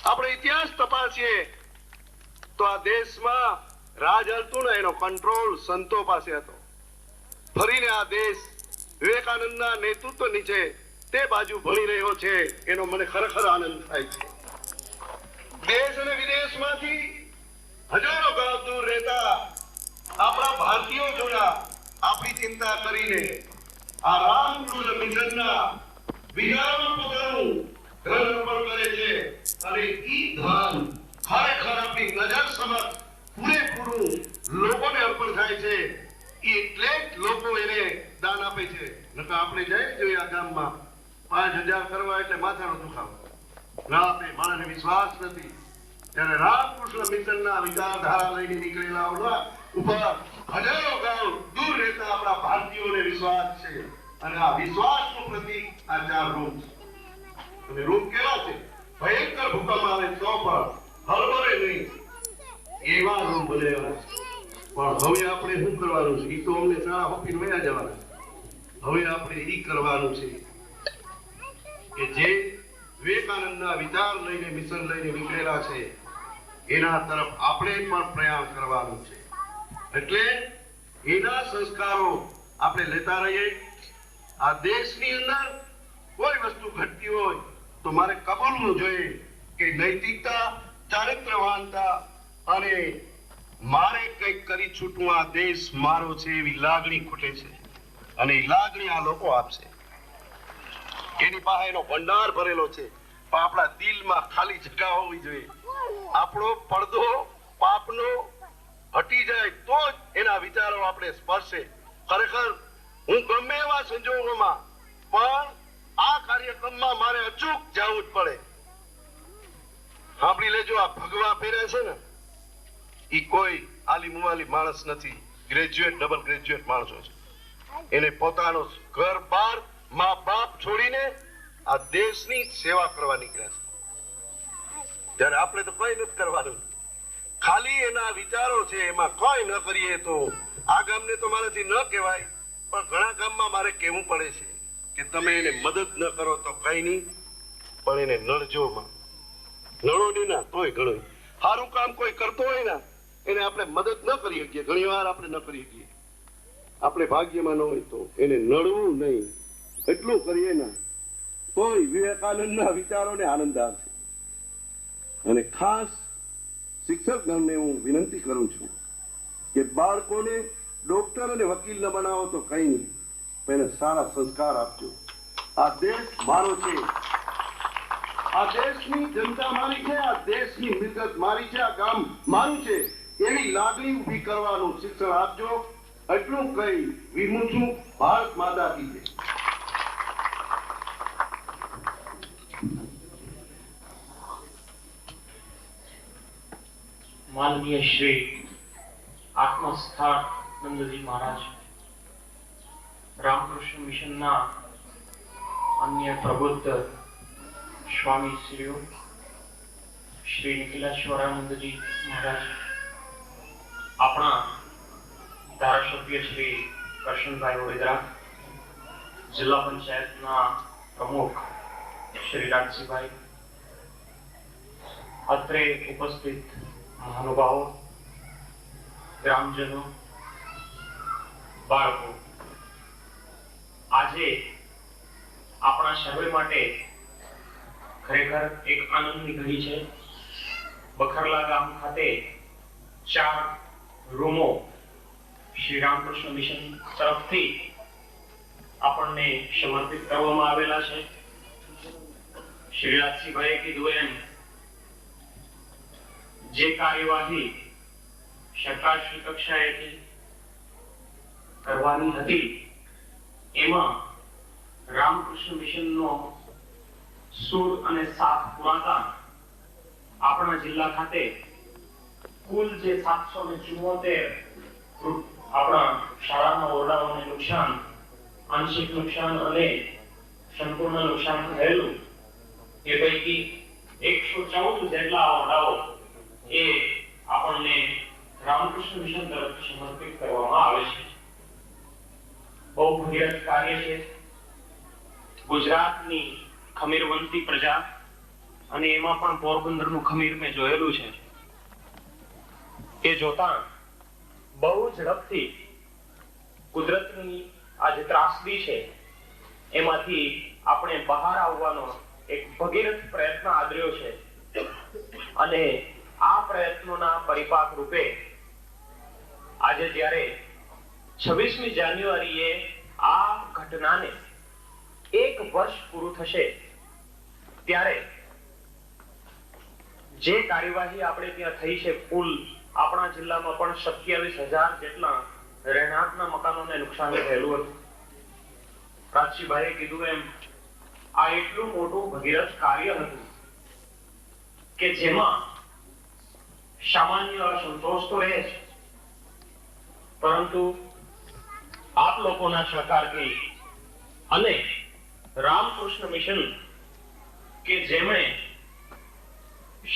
આપણે ઇતિહાસ તપાસીએ તો આ દેશમાં રાજ હતું ને, એનો કંટ્રોલ સંતો પાસે હતો. ફરીને આ દેશ વિવેકાનંદના નેતૃત્વ નીચે તે બાજુ ભણી રહ્યો છે, એનો મને ખરેખર આનંદ થાય છે. દેશ અને વિદેશમાંથી હજારો ગામ દૂર રહેતા આપણા ભારતીયો જોયા, આપણી ચિંતા કરીને આ રામકૃષ્ણ મિશનના વિચારોમાં પોતાનું ધન અર્પણ કરે છે. અને ઈ ધન ખરેખર આપણી નજર સમક્ષ પૂરેપૂરું લોકોને અર્પણ થાય છે. એટલે જ લોકો એને દાન આપે છે. નકર આપણે જઈએ જોઈએ આ ગામમાં 5000 કરવા એટલે માથાનો દુખાવો, રાતે માણસને વિશ્વાસ નથી. ત્યારે રામકૃષ્ણ મિશનના વિચારધારા લઈને નીકળેલા ઉપર હજારો ગામ દૂર રહેતા આપણા ભારતીયોને વિશ્વાસ છે. અને આ વિશ્વાસનું પ્રતીક આ 4 રૂમ છે. અને રૂમ કેવા છે? ભયંકર ભૂકંપ આવે તો પણ હળબળે નહીં એવા રૂમ બનેલા છે. પણ હવે આપણે શું કરવાનું છે? એ તો અમને શાળા હોપીને વયા જવાના. હવે આપણે ઈ કરવાનું છે કે જે વિવેકાનંદના વિચાર લઈને મિશન લઈને નીકળેલા છે એના તરફ આપણે પણ પ્રયાણ કરવાનું છે. એટલે એના સંસ્કારો આપણે લેતા રહીએ. આ દેશની અંદર કોઈ વસ્તુ ઘટતી હોય તો મારે કબૂલવું જોઈએ કે નૈતિકતા, ચારિત્રવાનતા અને મારે કંઈક કરી છૂટવું, આ દેશ મારો છે એવી લાગણી ખૂટે છે અને એ લાગણી આ લોકો આપશે. એની પાસે એનો ભંડાર ભરેલો છે, પણ આપણા દિલમાં ખાલી જગ્યા હોવી જોઈએ. આપણો પડદો પાપનો હટી જાય તો જ એના વિચારો આપણે સ્પર્શે. ખરેખર હું ગમે એવા સંજોગોમાં પણ આ કાર્યક્રમમાં મારે અચૂક જવું જ પડે. સાંભળી લેજો, આ ભગવા પહેરે છે ને એ કોઈ આલી મુવાલી માણસ નથી, ગ્રેજ્યુએટ, ડબલ ગ્રેજ્યુએટ માણસો છે. એને પોતાનો ઘર બાર મા બાપ છોડીને આ દેશની સેવા કરવા નીકળ્યા છે. ત્યારે આપણે તો કઈ નથી કરવાનું, ખાલી એના વિચારો છે એમાં કોઈ ન કરીએ તો આ ગામને તો મારાથી ન કહેવાય, પણ ઘણા ગામમાં મારે કહેવું પડે છે કે તમે એને મદદ ન કરો તો કઈ નહીં, પણ એને નડજો માં. નડો નહીં ના તોય ઘણું સારું કામ કોઈ કરતો હોય ને એને આપણે મદદ ન કરી શકીએ, ઘણી વાર આપણે ન કરી શકીએ. આપણે ભાગ્યમાં ન હોય તો એને નડવું નહીં, એટલું કરીએ ને તોય વિવેકાનંદના વિચારોને આનંદ આવશે. અને ખાસ શિક્ષકગણને હું વિનંતી કરું છું કે બાળકોને ડોક્ટર અને વકીલ ન બનાવો તો કઈ નહીં, પણ એને સારા સંસ્કાર આપજો. આ દેશ મારો છે, આ દેશની જનતા મારી છે, આ દેશની મિલકત મારી છે, આ ગામ મારું છે, એવી લાગણી ઊભી કરવાનું શિક્ષણ આપજો. એટલું કઈ વિમું છું. ભારત માતા કી જય. माननीय श्री आत्मस्थानंदजी महाराज, रामकृष्ण मिशन ना अन्य प्रबुद्ध स्वामी श्रीओ श्री निखिलेश्वरानंदजी महाराज, अपना धारासभ्य श्री करशनभाई वडेदरा, जिला पंचायत ना प्रमुख श्री राजसिंहभाई, અત્રે ઉપસ્થિત મહાનુભાવો, ગ્રામજનો, બાળકો, આજે આપણા સર્વે માટે ખરેખર એક આનંદની ઘડી છે. બખરલા ગામ ખાતે 4 રૂમો શ્રી રામકૃષ્ણ મિશન તરફથી આપણને સમર્પિત કરવામાં આવેલા છે. શ્રી રાજસિંહભાઈએ કીધું એમ જે કાર્યવાહી સરકારશ્રી કક્ષાએથી કરવાની હતી એમાં રામકૃષ્ણ મિશનનો સૂર અને સાથ પુરાતા આપણા જિલ્લા ખાતે કુલ જે 774 આપણા શાળાના ઓરડાઓને નુકસાન, આંશિક નુકસાન અને સંપૂર્ણ નુકસાન થયેલું, એ પૈકી 114 જેટલા ઓરડાઓ એ આપણને રામકૃષ્ણ મિશન તરફથી સમર્પિત કરવામાં આવે છે. બહુ ભગીરથ કાર્ય છે. ગુજરાતની ખમીરવંતી પ્રજા અને એમાં પણ પોરબંદરનું ખમીર મેં જોયેલું છે. એ જોતા બહુ ઝડપથી કુદરતની આ જે ત્રાસદી છે એમાંથી આપણે બહાર આવવાનો એક ભગીરથ પ્રયત્ન આદર્યો છે. અને આ પ્રયત્નોના પરિપાક રૂપે આજે જ્યારે 26મી જાન્યુઆરીએ આ ઘટનાને 1 વર્ષ પૂરું થશે ત્યારે જે કાર્યવાહી આપણે ત્યાં થઈ છે, કુલ આપણા જિલ્લામાં પણ 27,000 જેટલા રહેણાંકના મકાનોને નુકસાન થયેલું હતું. રાજસિંહભાઈએ કીધું એમ આ એટલું મોટું ભગીરથ કાર્ય હતું કે જેમાં સામાન્ય સંતોષ તો રહે છે, પરંતુ આપ લોકોના સહકારથી અને રામકૃષ્ણ મિશન કે જેમણે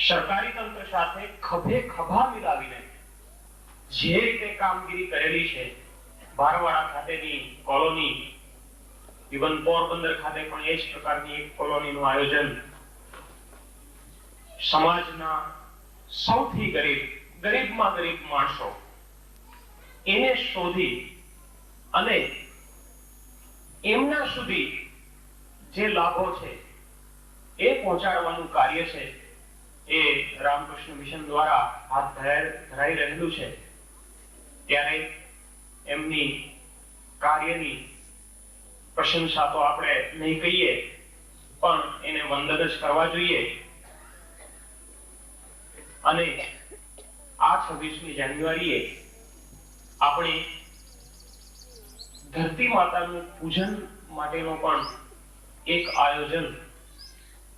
સરકારી તંત્ર સાથે ખભે ખભા મિલાવીને જે રીતે કામગીરી કરેલી છે, બારવાડા ખાતેની કોલોની ઇવન પોરબંદર ખાતે પણ એ જ પ્રકારની એક કોલોનીનું આયોજન સમાજના સૌથી ગરીબમાં ગરીબ માણસો એને શોધી અને એમના સુધી જે લાભો છે એ પહોંચાડવાનું કાર્ય છે એ રામકૃષ્ણ મિશન દ્વારા હાથ ધરાઈ રહેલું છે. ત્યારે એમની કાર્યની પ્રશંસા તો આપણે નહીં કહીએ, પણ એને વંદન જ કરવા જોઈએ. અને આ 26મી જાન્યુઆરીએ આપણે ધરતી માતાનું પૂજન માટેનો પણ એક આયોજન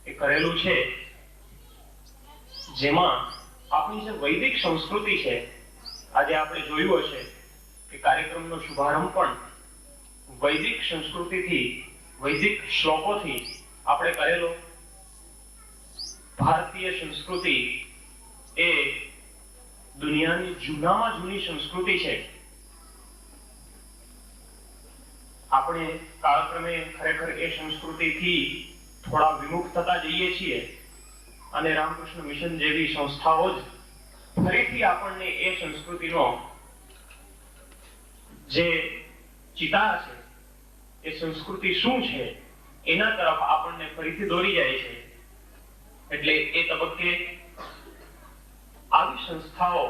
એ કરેલું છે, જેમાં આપણી જે વૈદિક સંસ્કૃતિ છે, આજે આપણે જોયું હશે કે કાર્યક્રમનો શુભારંભ પણ વૈદિક સંસ્કૃતિથી, વૈદિક શ્લોકોથી આપણે કરેલો. ભારતીય સંસ્કૃતિ એ દુનિયાની જૂનામાં જૂની સંસ્કૃતિ છે. આપણે કાળક્રમે ખરેખર એ સંસ્કૃતિથી થોડા વિમુખ થતા જઈએ છીએ અને રામકૃષ્ણ મિશન જેવી સંસ્થાઓ જ ફરીથી આપણને એ સંસ્કૃતિનો જે ચિતાર છે, એ સંસ્કૃતિ શું છે એના તરફ આપણને ફરીથી દોરી જાય છે. એટલે એ તબક્કે આવી સંસ્થાઓ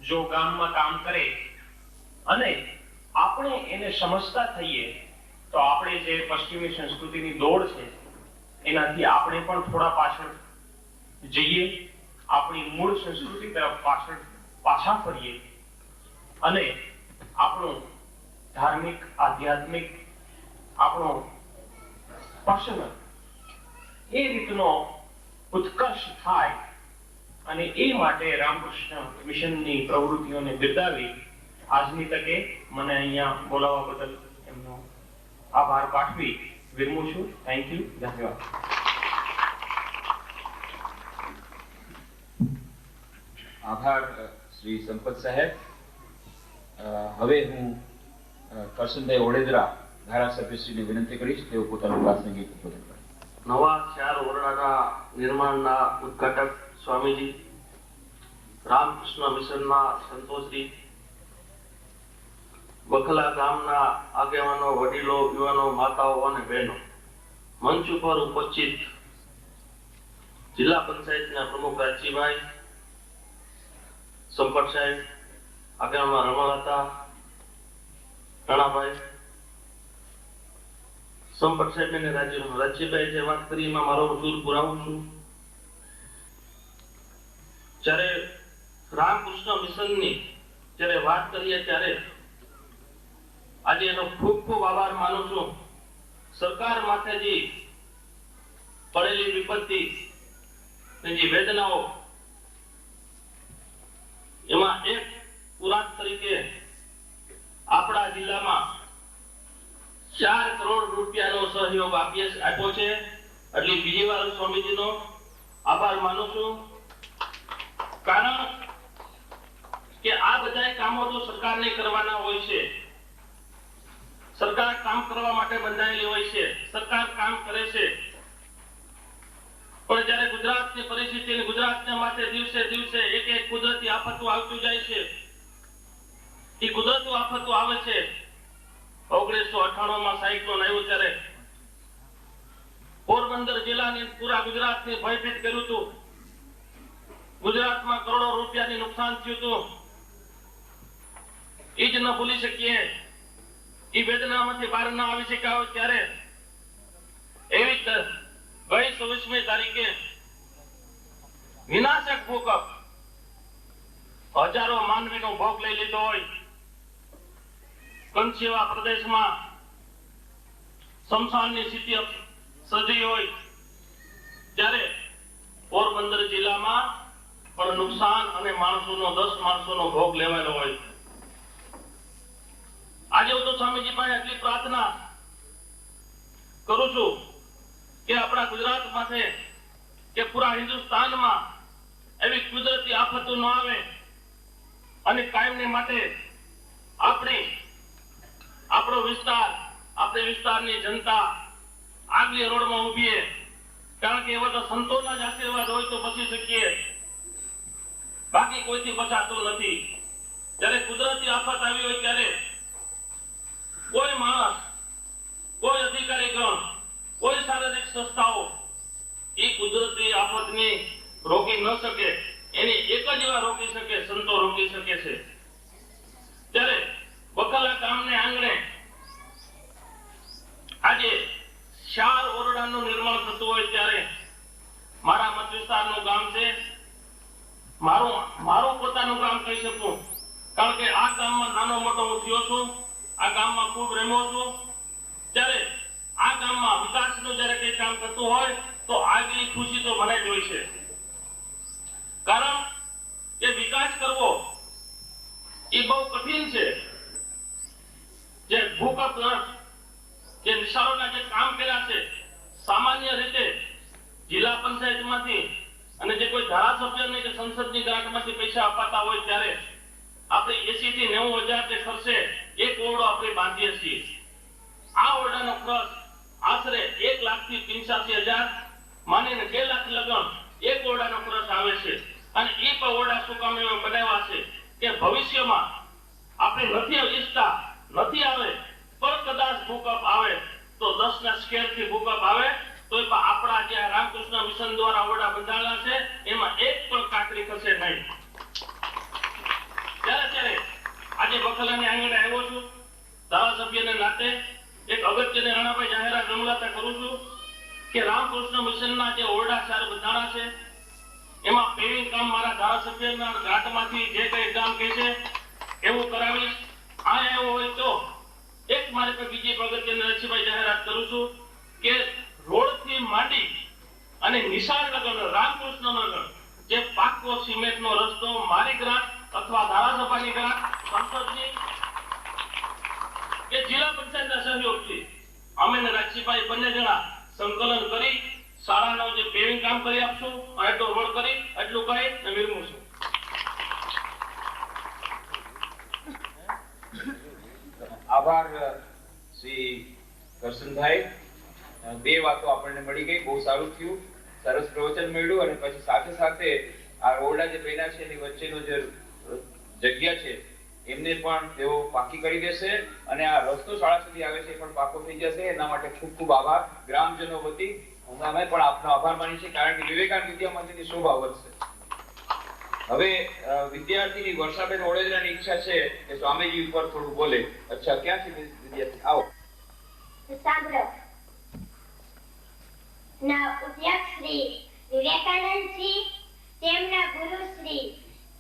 જો ગામમાં કામ કરે અને આપણે એને સમજતા થઈએ તો આપણે જે પશ્ચિમી સંસ્કૃતિની દોડ છે એનાથી આપણે પણ થોડા પાછળ જઈએ, આપણી મૂળ સંસ્કૃતિ તરફ પાછા ફરીએ અને આપણું ધાર્મિક, આધ્યાત્મિક, આપણો પર્સનલ એ રીતનો ઉત્કર્ષ થાય. અને એ માટે રામકૃષ્ણ મિશનની પ્રવૃત્તિઓને બિરદાવી આજની તકે મને અહીંયા બોલાવવા બદલ એમનો આભાર પાઠવી વિરમું છું. Thank you. ધન્યવાદ. આભાર શ્રી સંપત સાહેબ. હવે હું કરશનભાઈ ઓડેદરા ધારાસભ્યશ્રીને વિનંતી કરીશ તેઓ પોતાનું પ્રાસંગિક ઉદ્બોધન કરે. નવા 4 ઓરડાના નિર્માણના ઉદ્ઘાટક સ્વામીજી, રામકૃષ્ણ મિશનના સંતોષજી, બખલા ગામના આગેવાનો, વડીલો, યુવાનો, માતાઓ અને બહેનો, મંચ ઉપર ઉપસ્થિત જિલ્લા પંચાયતના પ્રમુખ રાજજીભાઈ, સંપત સાહેબ, આગેવાનમાં રમણતા, રાણાભાઈ, સંપત સાહેબ અને રાજ્યભાઈ જે વાત કરી એમાં મારો સુર પુરાવું છું. જ્યારે રામકૃષ્ણ મિશનની જ્યારે વાત કરીએ ત્યારે આજે એનો ખૂબ ખૂબ આભાર માનું છું. સરકાર માથે જે પડેલી વિપત્તિ ને જે વેદનાઓ, એમાં એક પુરાણ તરીકે આપણા જિલ્લામાં 4 કરોડ રૂપિયાનો સહયોગ આપ્યો છે. એટલે બીજી વાર સ્વામીજીનો આભાર માનું છું. કારણ કે આ બધા કામો તો સરકારને કરવાના હોય છે. સરકાર કામ કરવા માટે બંધાયેલી હોય છે, સરકાર કામ કરે છે. પણ જ્યારે ગુજરાતની પરિસ્થિતિ, ગુજરાતના માટે દિવસે દિવસે એક એક કુદરતી આફતો આવતી જાય છે. એ કુદરતી આફતો આવે છે. 1998માં સાયક્લોન આવ્યું ત્યારે પોરબંદર જિલ્લાની પૂરા ગુજરાતને ભયભીત કર્યું હતું. ગુજરાતમાં કરોડો રૂપિયાની નુકસાન થયું હતું. એ જ ન ભૂલી શકીએ. એ વેદનામાંથી બહાર ન આવી શક્યા હોય ત્યારે એવી ગઈ 26મી તારીખે વિનાશક ભૂકંપ હજારો માનવીનો ભોગ લઈ લીધો હોય. કચ્છ જેવા પ્રદેશમાં શમશાનની સ્થિતિ સર્જી હોય ત્યારે પોરબંદર જિલ્લામાં પણ નુકસાન અને 10 માણસોનો ભોગ લેવાયેલો હોય. આજે હું તો સ્વામીજી પાસે એટલી પ્રાર્થના કરું છું કે આપણા ગુજરાત માટે કે પૂરા હિન્દુસ્તાનમાં એવી કુદરતી આફતો ન આવે અને કાયમને માટે આપણો વિસ્તાર, આપણે વિસ્તારની જનતા આગલી રોડમાં ઊભી છે, કારણ કે એવા તો સંતોના જ આશીર્વાદ હોય તો બચી શકીએ, બાકી કોઈથી બચાતું નથી. જ્યારે કુદરતી આફત આવી હોય ત્યારે કોઈ માણસ, કોઈ અધિકારી ગણ, કોઈ શારીરિક સંસ્થાઓ એ કુદરતી આફતને રોકી ન શકે. એની એક જ વાર રોકી શકે, સંતો રોકી શકે છે. ત્યારે બખલા ગામને આંગણે આજે 4 ઓરડાનું નિર્માણ થતું હોય ત્યારે મારા મત વિસ્તારનું ગામ છે, મારું પોતાનું ગામ કહી શકું, કારણ કે આ ગામમાં નાનો મોટો હું થયો છું, આ ગામમાં ખૂબ રહેમો છું. ત્યારે આ ગામમાં વિકાસનું જ્યારે કંઈ કામ થતું હોય તો આગલી ખુશી તો મને જ હોય છે, કારણ કે વિકાસ કરવો એ બહુ કઠિન છે. જે ભૂકંપ જે નિશાળોના જે કામ કર્યા છે, સામાન્ય રીતે જિલ્લા પંચાયતમાંથી અને જે કોઈ ધારાસભ્યની કે સંસદની ગ્રાન્ટમાંથી પૈસા અપાતા હોય ત્યારે આપણે 80 થી 90 હજાર જે ખર્ચે એક ઓરડો આપણે બાંધીએ છીએ. આ ઓરડાનો ખર્ચ આશરે 1 લાખ થી 85,000 માનીને 2 લાખ લગન એક ઓરડાનો ખર્ચ આવે છે. અને એ પણ ઓરડા શું કામ એવા બનાવ્યા છે કે ભવિષ્યમાં આપણે નથી ઈચ્છતા, નથી આવે, પણ કદાચ ભૂકંપ આવે તો 10 ના સ્કેલથી ભૂકંપ આવે તો આપણા જે રામકૃષ્ણ મિશન દ્વારા ઓરડા બંધાયેલા છે એમાં એક પણ કાંકરી ખસે નહીં. ત્યારે આજે બખલાની આંગણે આવ્યો છું, ધારાસભ્યને નાતે એક અગત્યની રાણાભાઈ જાહેરાત રમલાતા કરું છું કે રામકૃષ્ણ મિશનના જે ઓરડા 4 બંધાણા છે એમાં પેવિંગ કામ મારા ધારાસભ્યના ગ્રાન્ટમાંથી જે કંઈ કામ કહે છે એવું કરાવીશ. આ એવું હોય તો એક મારી પર બીજી અગત્યની રસીભાઈ જાહેરાત કરું છું કે રોડથી માંડી અને નિશાળ નગર, રામકૃષ્ણ નગર જે પાકો સિમેન્ટનો રસ્તો મારી ગ્રાન્ટ અથવા ધારાસભાની ગ્રાન્ટ, સંસદની કે જિલ્લા પંચાયતના સહયોગથી અમે ને રાજસીભાઈ બંને જણા સંકલન કરી શાળાનો જે પેવિંગ કામ કરી આપશું અને તો રોડ કરી એટલું કહી ને વિરમું છું. આભાર શ્રી કરશનભાઈ. 2 વાતો આપણને મળી ગઈ, બહુ સારું થયું, સરસ પ્રવચન મળ્યું. અને પછી સાથે સાથે આ ઓરડા જે બન્યા છે એની વચ્ચેનો જે જગ્યા છે એમને પણ તેઓ પાકી કરી દેશે અને આ રસ્તો શાળા સુધી આવે છે એ પણ પાકો થઈ જશે. એના માટે ખૂબ ખૂબ આભાર ગ્રામજનો વતી. અમે પણ આપનો આભાર માની છે, કારણ કે વિવેકાનંદ વિદ્યા મંદિરની શોભા વધશે. હવે વિદ્યાર્થીની વર્ષાબેન ઓડેદરાની ઈચ્છા છે કે સ્વામીજી ઉપર થોડું બોલે. અચ્છા, ક્યાંથી વિદ્યાર્થી? આવો. સાંભળો. ના ઉદ્યોગ શ્રી વિવેકાનંદજી, તેમના ગુરુ શ્રી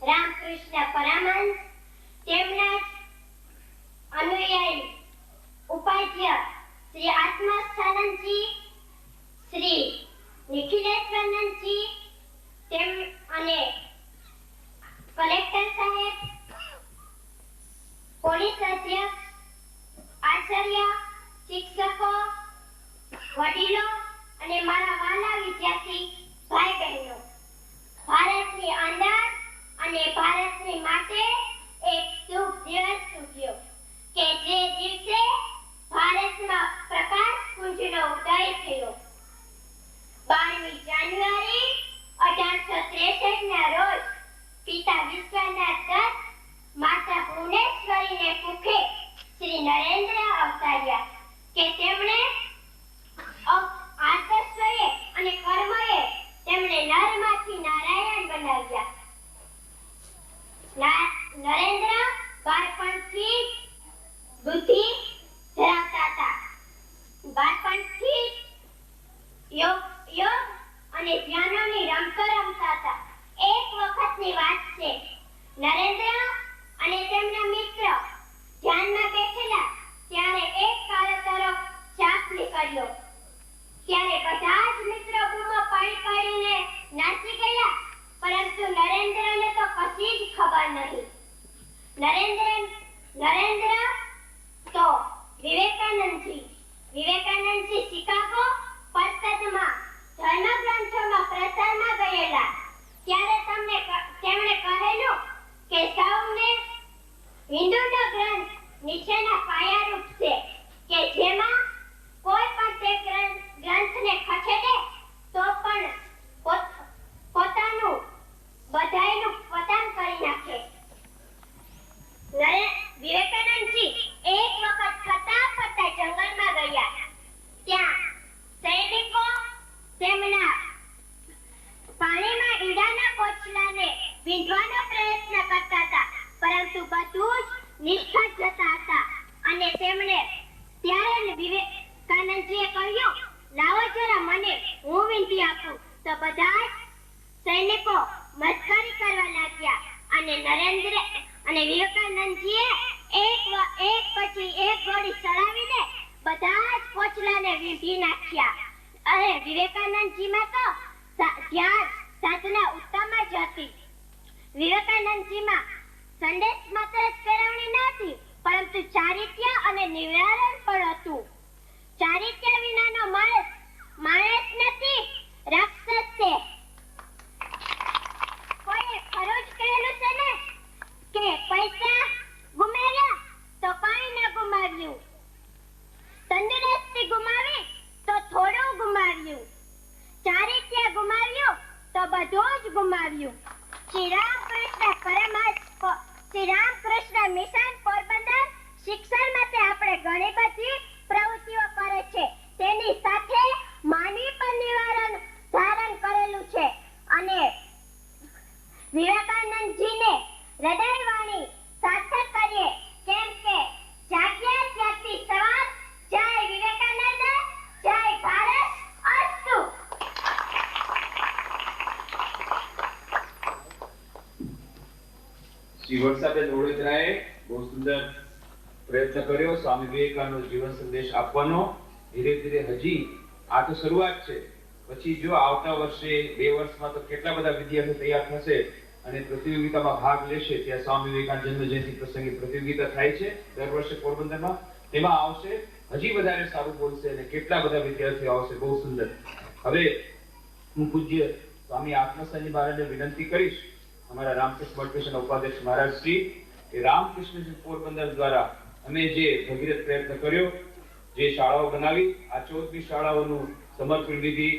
રામકૃષ્ણ પરમહંસ, તેમના અનુયાયી ઉપાધ્ય શ્રી આત્માસ્થાનંદજી, શ્રી નિખિલેશ્વરનંદજી, તેમ અને કલેક્ટર સાહેબ, પોલીસ અધ્યક્ષ, આચાર્ય, શિક્ષકો, વડીલો અને મારા વાલા વિદ્યાર્થી ભાઈ બહેનો, ભારતની અંદર અને ભારતની માટે એક શુભ દિવસ ઉગ્યો કે જે દિવસે ભારતમાં પ્રકાશ પુંજનો ઉદય થયો. 12મી જાન્યુઆરી 1863 ના રોજ પિતા વિશ્વનાથ દત્ત, માતા ભુવનેશ્વરીને કુખે શ્રી નરેન્દ્ર અવતાર્યા કે તેમણે આદર્શોએ અને કર્મોએ તેમણે નરમાંથી નારાયણ બનાવ્યા. નરેન્દ્ર બાળપણથી બુદ્ધિ ધરાવતા હતા. બાળપણથી યોગ અને ધ્યાનની રમતો રમતા હતા. એક વખતની વાત છે, નરેન્દ્ર અને તેમના મિત્ર ધ્યાનમાં બેઠેલા ત્યારે એક કાળો સાપ નીકળ્યો. ત્યારે બધા જ મિત્રો બૂમો પાડીને નાસી ગયા, પરંતુ નરેન્દ્રને તો કશી જ ખબર નહીં. નરેન્દ્ર તો વિવેકાનંદજી શિકાગો પરિષદમાં ધર્મગ્રંથોમાં પ્રચારમાં ગયેલા ત્યારે તેમણે કહેલું કે સૌને હિન્દુનો ગ્રંથ નીચેના પાયારૂપ છે કે જેમાં તો બધા જ સૈનિકો મસ્કરી કરવા લાગ્યા અને નરેન્દ્ર અને વિવેકાનંદજીએ એક પછી એક ગોળી ચલાવીને બધા જ કોચલાને વીંધી નાખ્યા. અરે વિવેકાનંદજીમાં તો ધ્યાન સાધના ઉત્તમ જ હતી. વિવેકાનંદજીમાં સંદેશ માત્ર જ ફેરવણી ન હતી, પરંતુ ચારિત્ર્ય અને નિવારણ પણ હતું. ચારિત્ર્ય વિનાનો માણસ નથી, રાક્ષસ છે. કોઈએ ખરું જ કહેલું છે ને કે પૈસા ગુમાવ્યા તો કાંઈ ન ગુમાવ્યું, તંદુરસ્તી ગુમાવી તો થોડું ગુમાવ્યું, ચારિત્ર્ય ગુમાવ્યું તો બધું જ ગુમાવ્યું. શ્રી રામકૃષ્ણ મિશન પોરબંદર શિક્ષણ માટે આપણે ઘણી બધી પ્રવૃત્તિઓ કરે છે. તેની સાથે માનવી પર નિવારણ ધારણ કરેલું છે અને વિવેકાનંદજીને હૃદયવાણી સાર્થક કરીએ, કેમ કે જાગ્યા ત્યાંથી સવાર. જય વિવેકાનંદ, જય ભારત, અસ્તુ. શ્રી વર્ષાબેન વડોદરાએ બહુ સુંદર પ્રયત્ન કર્યો સ્વામી વિવેકાનંદનો જીવન સંદેશ આપવાનો. ધીરે ધીરે હજી આ તો શરૂઆત છે, પછી જો આવતા વર્ષે 2 વર્ષમાં તો કેટલા બધા વિદ્યાર્થીઓ તૈયાર થશે અને પ્રતિયોગિતામાં ભાગ લેશે. ત્યાં સ્વામી વિવેકાનંદ જન્મ જયંતિ પ્રસંગે પ્રતિયોગિતા થાય છે દર વર્ષે પોરબંદરમાં, તેમાં આવશે, હજી વધારે સારું બોલશે અને કેટલા બધા વિદ્યાર્થીઓ આવશે. બહુ સુંદર. હવે હું પૂજ્ય સ્વામી આત્મસંજી મહારાજને વિનંતી કરીશ, અમારા રામકૃષ્ણ મઠ ઉપાધ્યક્ષ મહારાજ શ્રી, કે રામકૃષ્ણ પોરબંદર દ્વારા અમે જે ભગીરથ પ્રયત્ન કર્યો, જે શાળાઓ બનાવી, આ 14મી શાળાઓનું સમર્પણ વિધિ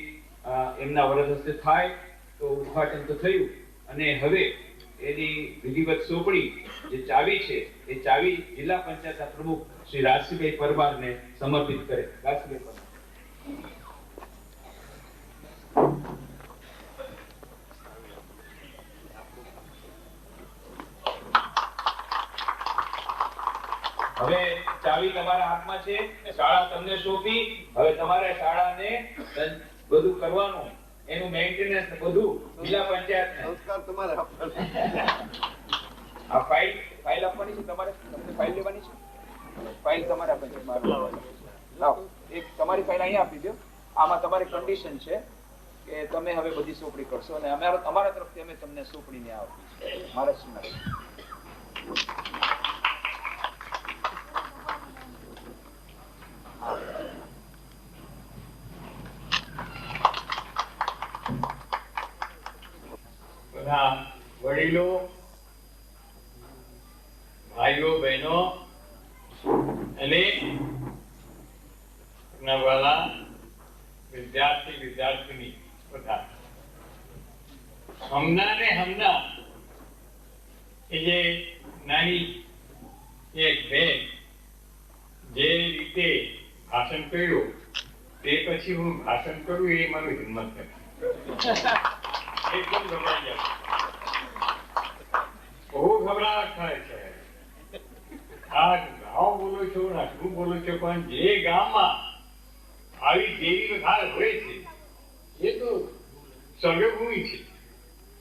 એમના વરદ હસ્તે થાય તો ઉદ્ઘાટન તો થયું અને હવે એની વિધિવત સોંપણી જે ચાવી છે એ ચાવી જિલ્લા પંચાયતના પ્રમુખ શ્રી રાજસિંહભાઈ પરમારને સમર્પિત કરે. રાજસિંહભાઈ પરમાર. હવે ચાવી તમારા હાથમાં છે, શાળા તમને સોંપી, હવે તમારે શાળાને બધું કરવાનું, એનું મેન્ટેનન્સ બધું જિલ્લા પંચાયતને. સંસ્કાર તમારે આ ફાઇલ આપવાની છે તમારે, તમને ફાઇલ લેવાની છે, ફાઇલ તમારે આપવાની છે. લાવો એક તમારી ફાઇલ અહીંયા આપી દો. આમાં તમારી કન્ડિશન છે કે તમે હવે બધી સોંપણી કરશો અને અમારા તરફથી અમે તમને સોંપણીને આપી છે મહારાષ્ટ્રના. બધા વડીલો, ભાઈઓ, બહેનો અને વાલા વિદ્યાર્થી વિદ્યાર્થીની બધા હમણાં એ જે નાની એક બેન જે રીતે ભાષણ કર્યું તે પછી હું ભાષણ કરું એ મારું હિંમત નથી. એકદમ ગભરાઈ જાય, બહુ ગભરાટ થાય છે. આ ગામ બોલો છો ને શું બોલો છો, પણ જે ગામમાં આવી દેવી વધારે હોય છે એ તો સર્વભૂમિ છે.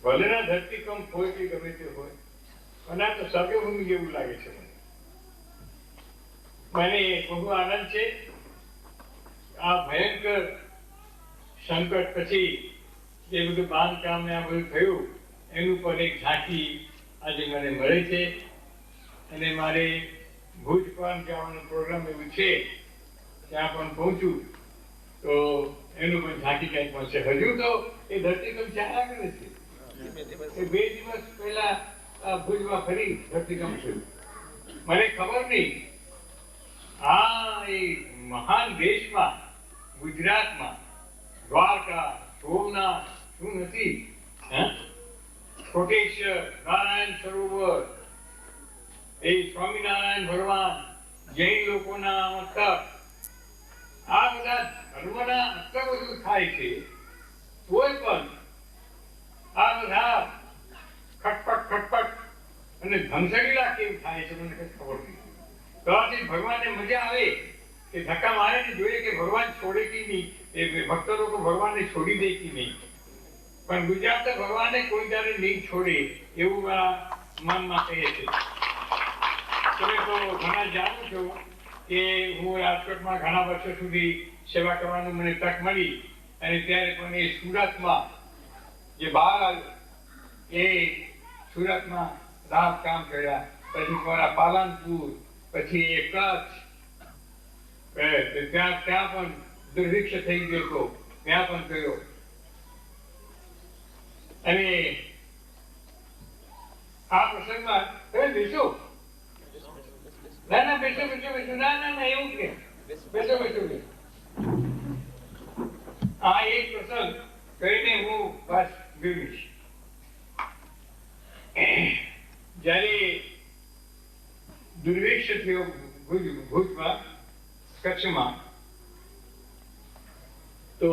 ભલે ના ધરતીકંપ હોય કે ગમે તે હોય, પણ આ તો સર્વભૂમિ જેવું લાગે છે. મને બહુ આનંદ છે. આ ભયંકર સંકટ પછી જે બધું બાંધકામ ને આ બધું થયું એનું પણ એક ઝાંખી આજે મને મળે છે અને મારે ભુજ પણ જવાનો પ્રોગ્રામ એવું છે, ત્યાં પણ પહોંચું તો એનું પણ ઝાંખી ક્યાંક મળશે. હજુ તો એ ધરતીકંપ ચાલ્યા કરે છે. એ 2 દિવસ પહેલા ભુજમાં ફરી ધરતીકંપ થયું. મને ખબર નહીં આ એ મહાન દેશમાં ગુજરાતમાં દ્વારકા, સોમનાથ શું નથી, કોટેશ્વર, નારાયણ સરોવર, એ સ્વામિનારાયણ ભગવાન, જૈન લોકોના મસ્તક, આ બધા ધર્મના મસ્તક બધું થાય છે, તોય પણ આ બધા ખટપટ અને ધમસડીલા કેમ થાય છે મને કઈ ખબર નહીં. તો ભગવાનને મજા આવે કે ધક્કા મારે ને જોઈએ કે ભગવાન છોડે કે નહીં, એ ભક્તો લોકો ભગવાનને છોડી દે કે નહીં. પણ ગુજરાત ભગવાને કોઈ દાડે નહીં છોડે એવું આ મનમાં કહે છે. તમે તો ઘણા જાણો છો કે હું રાજકોટમાં ઘણા વર્ષો સુધી સેવા કરવાનું મને તક મળી, અને ત્યારે પણ એ સુરતમાં જે બાળ એ સુરતમાં રાત કામ કર્યા, પછી મારા પાલનપુર, પછી એ કચ્છ, ત્યાં પણ દુર્ભિક્ષ થઈ ગયો હતો, ત્યાં પણ ગયો. અને આ પ્રસંગમાં તમે બેસો. ના બેસો બેસો બેસો. ના એવું કે બેસો બેસો બેસો. આ એક પ્રસંગ કરીને હું બસ ગીવીશ. જયારે દુર્ભિક્ષ થયો ભુજમાં, કચ્છમાં, તો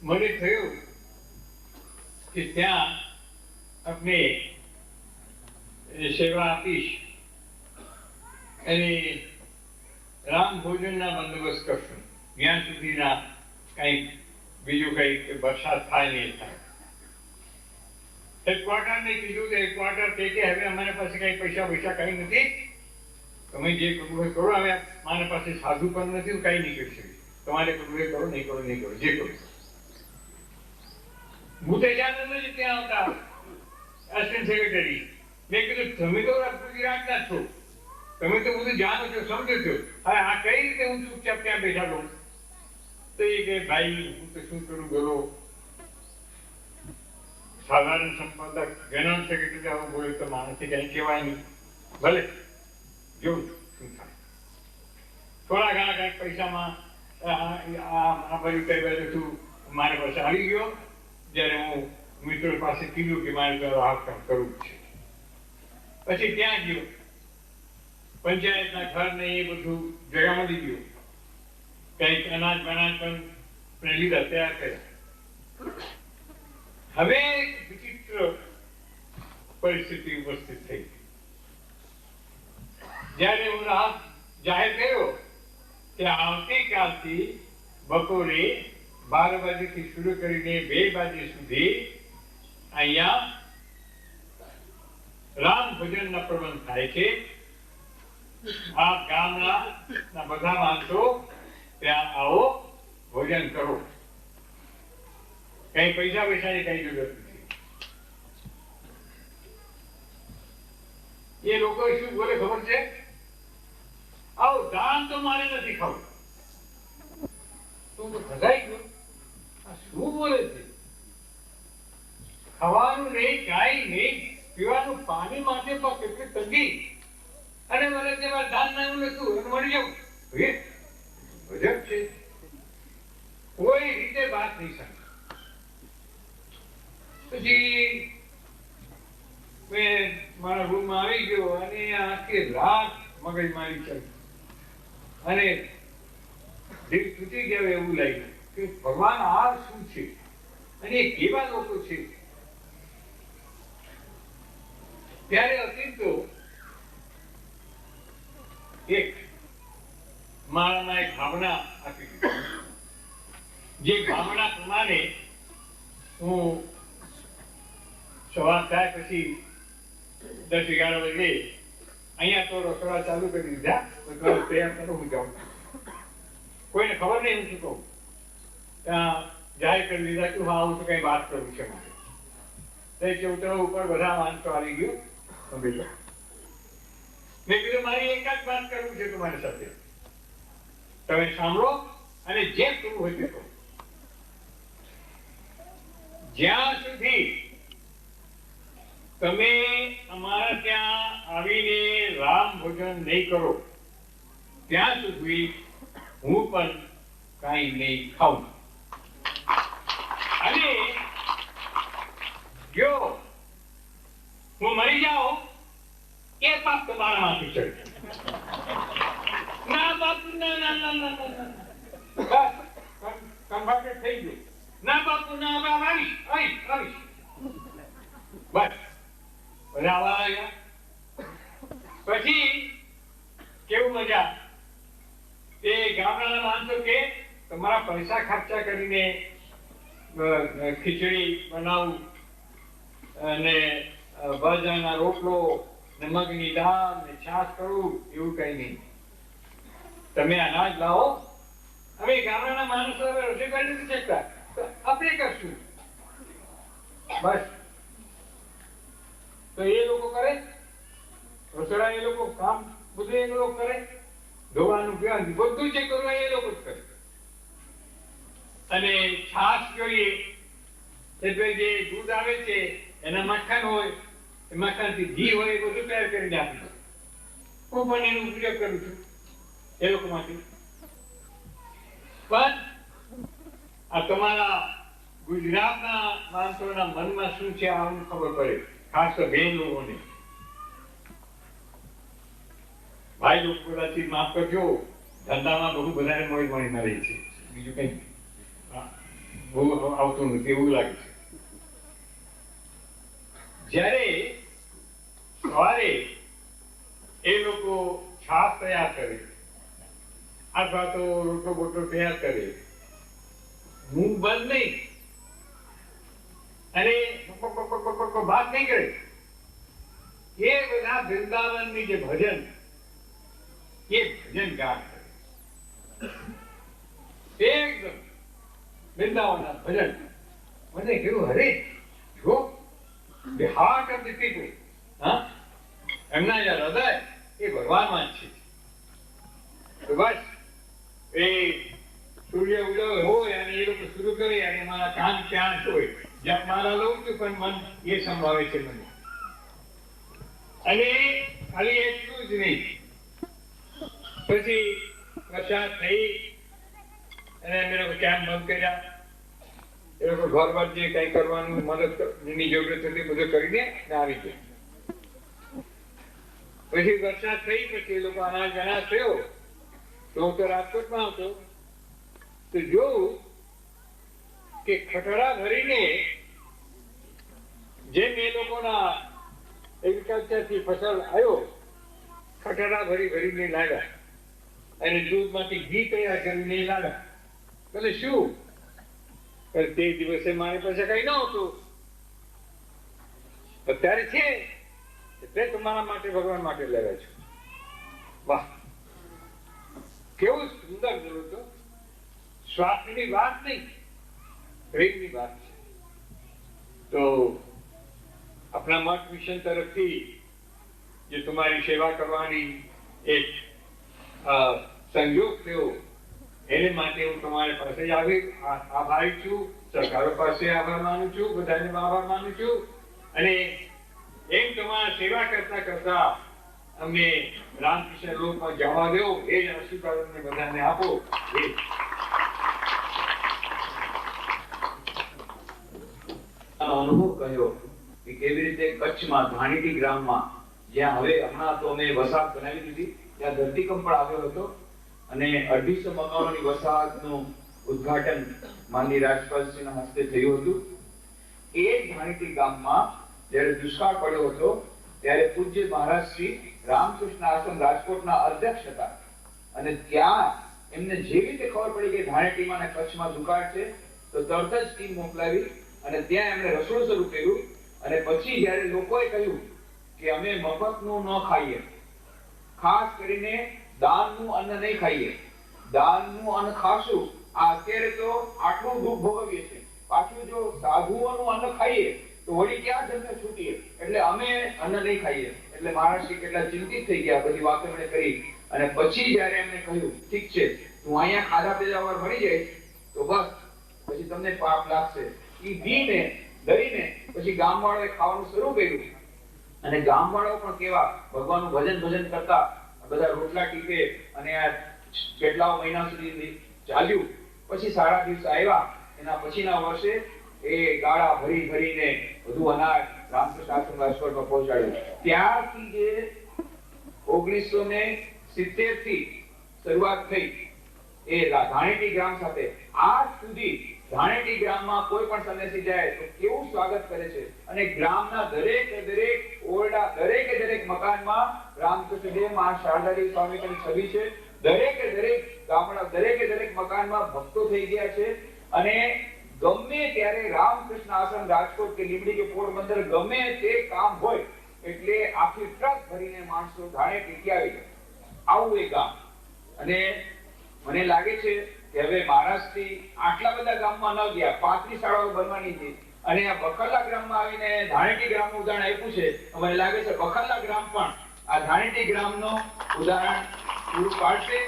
મને થયું કે ત્યાં આપણે સેવા આપીશ અને રામ ભોજનના બંદોબસ્ત કરશું જ્યાં સુધીના કંઈક બીજું કંઈક વરસાદ થાય નહીં થાય. હેડક્વાર્ટરને કીધું કે હેડક્વાર્ટર કે હવે અમારી પાસે કઈ પૈસા કઈ નથી, તમે જે કરવું હોય કરો. હવે મારી પાસે સાધુ પણ નથી, કઈ નહીં કરી શકું. તમારે કરવું એ કરો, નહીં કરો જે કરો. ભૂતેજાનંદ ત્યાં આવતા એસિસ્ટન્ટ સેક્રેટરી. મેં કીધું તમે તો ગુજરાતના છો, તમે તો બધું જાણો છો, સમજો છો, હવે આ કઈ રીતે હું ચૂપચાપ ત્યાં બેઠા રહું? તો એ કે ભાઈ હું તો શું કરું, બોલો. સાધારણ સંપાદક જનરલ સેક્રેટરી આવું બોલે તો માણસથી કઈ કહેવાય નહીં. ભલે જોઉં શું થાય. થોડા ઘણા કઈક પૈસામાં આ બધું કઈ બાજુ તું મારી પાસે આવી ગયો. જયારે હું મિત્રો પાસે કીધું કે મારે તો આ કામ કરવું છે, પછી ત્યાં ગયો. પંચાયતના ઘર ને એ બધું જગા મળી ગયું. કઈક અનાજ બનાજ પણ લીધા, તૈયાર કર્યા. હવે વિચિત્ર પરિસ્થિતિ ઉપસ્થિત થઈ. જયારે હું રાહત જાહેર કર્યો કે આવતીકાલથી બપોરે 12 વાગ્યાથી શરૂ કરીને 2 વાગ્યા સુધી અહીંયા રામ ભોજનના પ્રબંધ થાય છે. આ ગામના બધા માણસો ત્યાં આવો, ભોજન કરો. કઈ પૈસાની કઈ જરૂરત નથી. એ લોકો શું બોલે ખબર છે? આવું દાન તો મારે નથી ખાવું. તું તો ખસાઈ ગયો. આ શું બોલે છે? ખાવાનું નહીં, કાંઈ નહીં, પીવાનું પાણી માટે પણ કેટલી તંગી, અને મને તેમાં દાન ના નતું મળી જવું. ગજબ છે. કોઈ રીતે વાત નહીં સમજ. પછી મેં મારા રૂમમાં આવી ગયો અને આખી રાત મગજ મારી ચાલી, અને દિલ તૂટી ગયો એવું લાગ્યું કે ભગવાન આ શું છે અને એ કેવા લોકો છે. ત્યારે અતિતો એક મારામાં એક ભાવના આપી દીધી. જે ભાવના પ્રમાણે હું સવાર થાય પછી 10-11 વાગે અહીંયા તો રસોડા ચાલુ કરી દીધા. તૈયાર કરો, હું જાઉં. કોઈને ખબર નહીં હું શું કહું. ત્યાં જાહેર કરી દીધા કે હા હું તો કઈ વાત કરું છે મારે. ચૌતરા ઉપર બધા માણસો આવી ગયો. મેં કીધું મારી એક જ વાત કરવું છે તમારી સાથે. તમે સાંભળો અને જેમ કરવું હોય તે કહો. જ્યાં સુધી તમે અમારા ત્યાં આવીને રામ ભોજન નહીં કરો ત્યાં સુધી હું પણ કઈ નહીં ખાઉં. અને જો હું મરી જાઉં એ પાપ તમારા માંથી ચડે. ના બાપુ, ના બસ કન્વર્ટેડ થઈ ગયું. ના બાપુ, ના આવીશ. બસ બધા આવા આવ્યા. પછી કેવું મજા, એ ગામડાના માણસો કે તમારા પૈસા ખર્ચા કરીને ખીચડી બનાવું અને બાજરાના રોટલો ને મગની દાળ ને છાશ કરું, એવું કઈ નહીં. તમે અનાજ લાવો. હવે ગામડાના માણસો રસોઈ કરી નથી શકતા, તો આપણે કરશું બસ. તો એ લોકો કરે રસોડા, એ લોકો કામ બધું એ લોકો કરે, ધોવાનું પીવાનું બધું જે કરવું એ લોકો જ કરે. અને છાશ જોઈએ એટલે જે દૂધ આવે છે એના માખણ હોય, એ માખણથી ઘી હોય, એ બધું તૈયાર કરીને આપે. હું પણ એનો ઉપયોગ કરું છું એ લોકો માટે. પણ આ તમારા ગુજરાતના માણસોના મનમાં શું છે આવું ખબર પડે, ખાસ તો બેન લોકોને. ભાઈ લોકો કદાચ માફ કરજો, ધંધામાં બહુ વધારે મોડી મોડીમાં રહી છે, બીજું કઈ બહુ આવતું નથી એવું લાગે છે. જ્યારે સવારે એ લોકો છાશ તૈયાર કરે અથવા તો રોટલો બોટલો તૈયાર કરે, મુંહ બંધ નહીં અને વાત નહીં કરે, એ બધા વૃંદાવનની જે ભજન એ ભજન ગાન કરે. એકદમ વૃંદાવનના ભજન. મને કહ્યું, અરે જો the heart of the people, એમના જે હૃદય એ ભગવાનમાં જ છે. તો બસ એ સૂર્ય ઉદય હોય અને એ લોકો શરૂ કરે અને મારા કાન ત્યાં હોય, જ્યાં મારા લઉં છું પણ મન એ સંભાવે છે મને. અને ખાલી એટલું જ નહીં, પછી વરસાદ થઈ અને અમે લોકો કેમ્પ બંધ કર્યા. એ લોકો ઘર બાર જે કઈ કરવાનું મદદની જરૂરત હતી બધું કરીને આવી ગયા. પછી વરસાદ થઈ, પછી એ લોકો અનાજ થયો. તો હું તો રાજકોટમાં આવતો તો જોઉં કે ખટડા ભરીને જેમ એ લોકોના એગ્રીકલ્ચરથી ફસલ આવ્યો, ખટડા ભરીને લાવ્યા અને દૂધમાંથી ઘી તૈયાર કરીને લાવ્યા. એટલે શું તે દિવસે મારી પાસે કઈ નહોતું, અત્યારે છે એટલે તમારા માટે ભગવાન માટે લાવ્યા છું. વાહ, કેવું સુંદર બોલો તો. સ્વાર્થની વાત નહીં, પ્રેમની વાત છે. તો આપણા મઠ મિશન તરફથી જે તમારી સેવા કરવાની એક સંજોગ થયો, એને માટે હું તમારી પાસે જ આભારી છું, સરકારો પાસે આભાર માનું છું, બધાને આભાર માનું છું. અને એમ તમારા સેવા કરતા કરતા અમને રામકૃષ્ણ લોકમાં જવા દો, એ જ આશીર્વાદ અમને બધાને આપો. અનુભવ કહ્યો કે કેવી રીતે કચ્છમાં ધાણીટી ગ્રામમાં, જ્યાં હવે હમણાં તો અમે વસાહત બનાવી દીધી, ત્યાં ધરતીકંપ પણ આવ્યો હતો અને 250 મકાનોની વસાહતનું ઉદ્ઘાટન માનની રાજપાલસિંહના હસ્તે થયું હતું. એ ધાણીટી ગામમાં જ્યારે દુષ્કાળ પડ્યો હતો ત્યારે પૂજ્ય મહારાજ શ્રી રામકૃષ્ણ આશ્રમ રાજકોટના અધ્યક્ષ હતા અને ત્યાં એમને જેવી રીતે ખબર પડી કે ધાણીટીમાં અને કચ્છમાં દુકાળ છે તો તરત જ ટીમ મોકલાવી અને ત્યાં એમણે રસોડું શરૂ કર્યું. અને પછી જ્યારે લોકોએ કહ્યું કે અમે મફતનું ન ખાઈએ, ખાસ કરીને દાનનું અન્ન નહીં ખાઈએ, દાનનું અન્ન ખાશું આ અત્યારે તો આટલું દુઃખ ભોગવીએ છીએ, પાછું જો સાધુઓનું અન્ન ખાઈએ તો વળી ક્યાં જન્મ છૂટીએ, એટલે અમે અન્ન નહીં ખાઈએ. એટલે મહારાજશ્રી કેટલા ચિંતિત થઈ ગયા, બધી વાતો એમણે કરી. અને પછી જયારે એમને કહ્યું ઠીક છે હું અહીંયા ખાધા પીધા વગર મરી જઈશ તો બસ પછી તમને પાપ લાગશે, એ બીને ડરીને પછી ગામવાળાએ ખાવાનું શરૂ કર્યું. અને ગામવાળાઓ પણ કેવા ભગવાનનું ભજન કરતા, બધા રોટલા ટીપે અને આ કેટલા મહિના સુધી ચાલ્યું. પછી સારા દિવસ આવ્યા, એના પછીના વર્ષે એ ગાળા ભરીને બધું અનાજ રામકૃષ્ણ આશ્રમ રાજકોટમાં પહોંચાડ્યું. ત્યારથી જે 1970 થી શરૂઆત થઈ એ ધાણીટી ગ્રામ સાથે આજ સુધી ધાણીટી ગ્રામમાં કોઈ પણ સંન્યાસી જાય તો કેવું સ્વાગત કરે છે. અને ગ્રામના દરેક ઓરડા, દરેક મકાનમાં રામકૃષ્ણ દેવ, મા શારદાદેવી સ્વામીની છબી છે. દરેક ગામડા, દરેક મકાનમાં ભક્તો થઈ ગયા છે. અને ગમે ત્યારે રામકૃષ્ણ આશ્રમ રાજકોટ કે લીંબડી કે પોરબંદર ગમે તે કામ હોય એટલે આખી ટ્રક ભરીને માણસો ધાણેટી આવી જાય. આવું એક ગામ. અને મને લાગે છે કે હવે મહારાષ્ટ્રથી આટલા બધા ગામમાં ન ગયા, 35 શાળાઓ બનવાની છે અને આ બખરલા ગ્રામમાં આવીને ધાણેટી ગ્રામનું ઉદાહરણ આપ્યું છે. મને લાગે છે બખરલા ગ્રામ પણ આ ધાણેટી ગ્રામનો ઉદાહરણ પૂરું પાડશે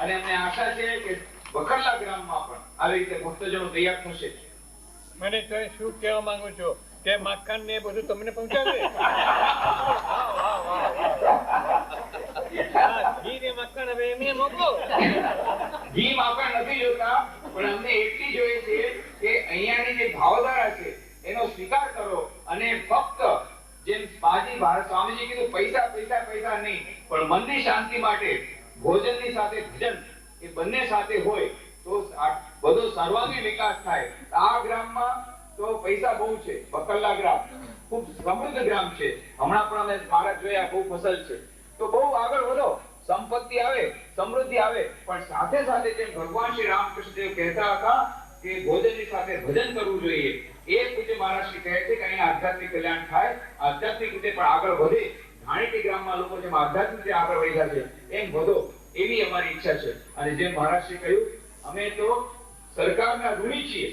અને અમને આશા છે કે બખરલા ગ્રામમાં પણ આવી રીતે ભક્તજનો તૈયાર થશે. મને તો શું કહેવા માંગુ છો કે મકાન ને બધું તમને પહોંચાડે? ઘી ને મકાન હવે એમને મોકલો. ઘી માખણ નથી જોતા, પણ અમને એટલી જોઈએ છે કે અહીંયાની જે ભાવધારા છે એનો સ્વીકાર કરો અને ફક્ત જેમ બાજી ભારત સ્વામીજી કીધું પૈસા પૈસા પૈસા નહીં, પણ મનની શાંતિ માટે ભોજનની સાથે ભજન એ બંને સાથે હોય તો બધો સર્વાંગી વિકાસ થાય. આ ગ્રામમાં તો પૈસા બહુ છે. બકરલા ગ્રામ ખૂબ સમૃદ્ધ ગ્રામ છે. હમણાં પણ અમે મારા જોયા બહુ ફસલ છે. તો બહુ આગળ વધો, સંપત્તિ આવે, સમૃદ્ધિ આવે, પણ સાથે સાથે જેમ ભગવાન શ્રી રામકૃષ્ણ દેવ કહેતા હતા કે ભોજનની સાથે ભજન કરવું જોઈએ. એ પૂજ્ય મહારાજ શ્રી કહે છે કે અહીંયા આધ્યાત્મિક કલ્યાણ થાય, આધ્યાત્મિક રીતે પણ આગળ વધે. ધાણેટી ગ્રામમાં લોકો જેમ આધ્યાત્મિક રીતે આગળ વધ્યા છે એમ વધો એવી અમારી ઈચ્છા છે. અને જેમ મહારાજ શ્રી કહ્યું અમે તો સરકારના ઋણી છીએ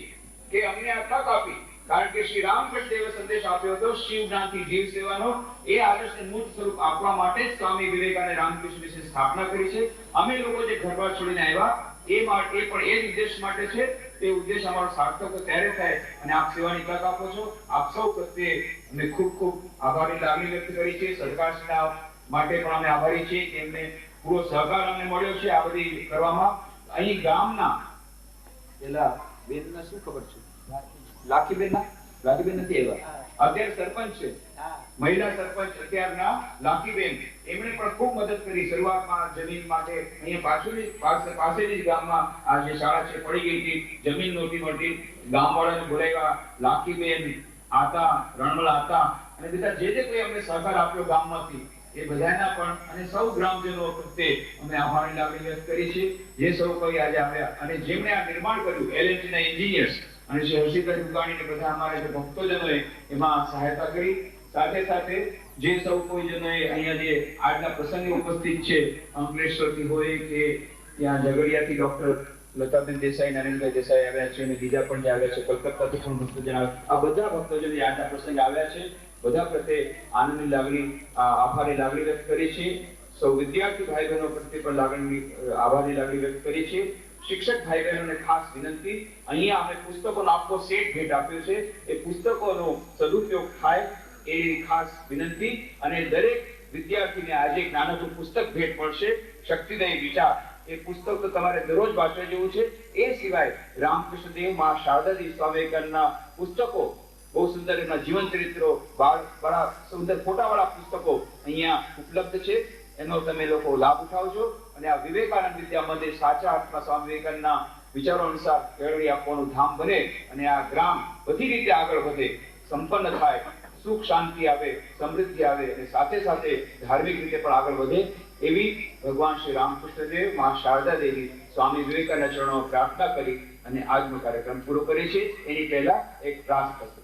કે અમને આ તક આપી, કારણ કે શ્રી રામકૃષ્ણ દેવે સંદેશ આપ્યો હતો શિવ જ્ઞાનથી જીવ સેવાનો. એ આદર્શને મૂર્ત સ્વરૂપ આપવા માટે જ સ્વામી વિવેકાનંદ રામકૃષ્ણ મિશનની સ્થાપના કરી છે. અમે લોકો જે ઘરબાર છોડીને આવ્યા એ માટે પણ એ જ ઉદ્દેશ માટે છે. તે ઉદ્દેશ અમારો સાર્થક ત્યારે થાય અને આપ સેવાની તક આપો છો. આપ સૌ પ્રત્યે અમે ખૂબ ખૂબ આભારની લાગણી વ્યક્ત કરી છે. સરકારશ્રીના માટે પણ અમે આભારી છીએ કે એમને પૂરો સહકાર અમને મળ્યો છે આ બધી કરવામાં. અહીં ગામના પેલા બેનના શું ખબર છે? લાખીબેન નથી આવ્યા, અત્યારે સરપંચ છે, મહિલા સરપંચ અત્યારના લાખીબેન. એમણે પણ ખૂબ મદદ કરી શરૂઆતમાં જમીન માટે. અહીંયા પાસેની જ ગામમાં આ જે શાળા છે પડી ગઈ હતી, જમીન નહોતી મળતી, ગામવાળાને બોલાવ્યા. લાખીબેન આતા, રણમલ આતા અને બધા જે કોઈ અમને સહકાર આપ્યો ગામમાંથી એ બધાના પણ અને સૌ ગ્રામજનો પ્રત્યે અમે આભારની લાગણી વ્યક્ત કરી છે. જે સૌ કોઈ આજે આવ્યા અને જેમણે આ નિર્માણ કર્યું, એલએનટીના એન્જિનિયર્સ અને શ્રી હર્ષિતભાઈ દુગાણીને બધા અમારા જે ભક્તોજનોએ એમાં સહાયતા કરી. સાથે સાથે જે સૌ કોઈ જનોએ અહીંયા જે આજના પ્રસંગે ઉપસ્થિત છે, અંકલેશ્વરથી હોય કે ત્યાં ઝઘડિયાથી ડોક્ટર લતાબેન દેસાઈ, નરેન્દ્રભાઈ દેસાઈ આવ્યા છે અને બીજા પણ જે આવ્યા છે, કલકત્તાથી પણ ભક્તજન આવ્યા. આ બધા ભક્તજનો આજના પ્રસંગે આવ્યા છે. બધા પ્રત્યે આનંદની લાગણી, આભારની લાગણી વ્યક્ત કરી છે. સૌ વિદ્યાર્થી ભાઈ બહેનો પ્રત્યે પણ આભારની લાગણી વ્યક્ત કરી છે. શિક્ષક ભાઈ બહેનોને ખાસ વિનંતી, અહીંયા અમે પુસ્તકોનો આખો સેટ ભેટ આપ્યો છે. એ પુસ્તકોનો સદુપયોગ થાય એ ખાસ વિનંતી. અને દરેક વિદ્યાર્થીને આજે એક નાનકડું પુસ્તક ભેટ મળશે, શક્તિદાયી વિચાર. એ પુસ્તક તો તમારે દરરોજ વાંચવા જેવું છે. એ સિવાય રામકૃષ્ણ દેવ, મા શારદાજી, સ્વામી વિવેકાનંદના પુસ્તકો, બહુ સુંદર એમના જીવન ચરિત્રો, બડા સુંદર ફોટાવાળા પુસ્તકો અહીંયા ઉપલબ્ધ છે. એનો તમે લોકો લાભ ઉઠાવજો અને આ વિવેકાનંદ વિદ્યા મંદિર સાચા અર્થમાં સ્વામી વિવેકાનંદના વિચારો અનુસાર કેળવણી આપવાનું ધામ બને અને આ ગ્રામ બધી રીતે આગળ વધે, સંપન્ન થાય, સુખ શાંતિ આવે, સમૃદ્ધિ આવે અને સાથે સાથે ધાર્મિક રીતે પણ આગળ વધે એવી ભગવાન શ્રી રામકૃષ્ણ દેવ, મા શારદા દેવી, સ્વામી વિવેકાનંદ ચરણો પ્રાર્થના કરી અને આજનો કાર્યક્રમ પૂરો કરે છે. એની પહેલા એક પ્રાર્થ થશે.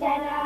જન્મ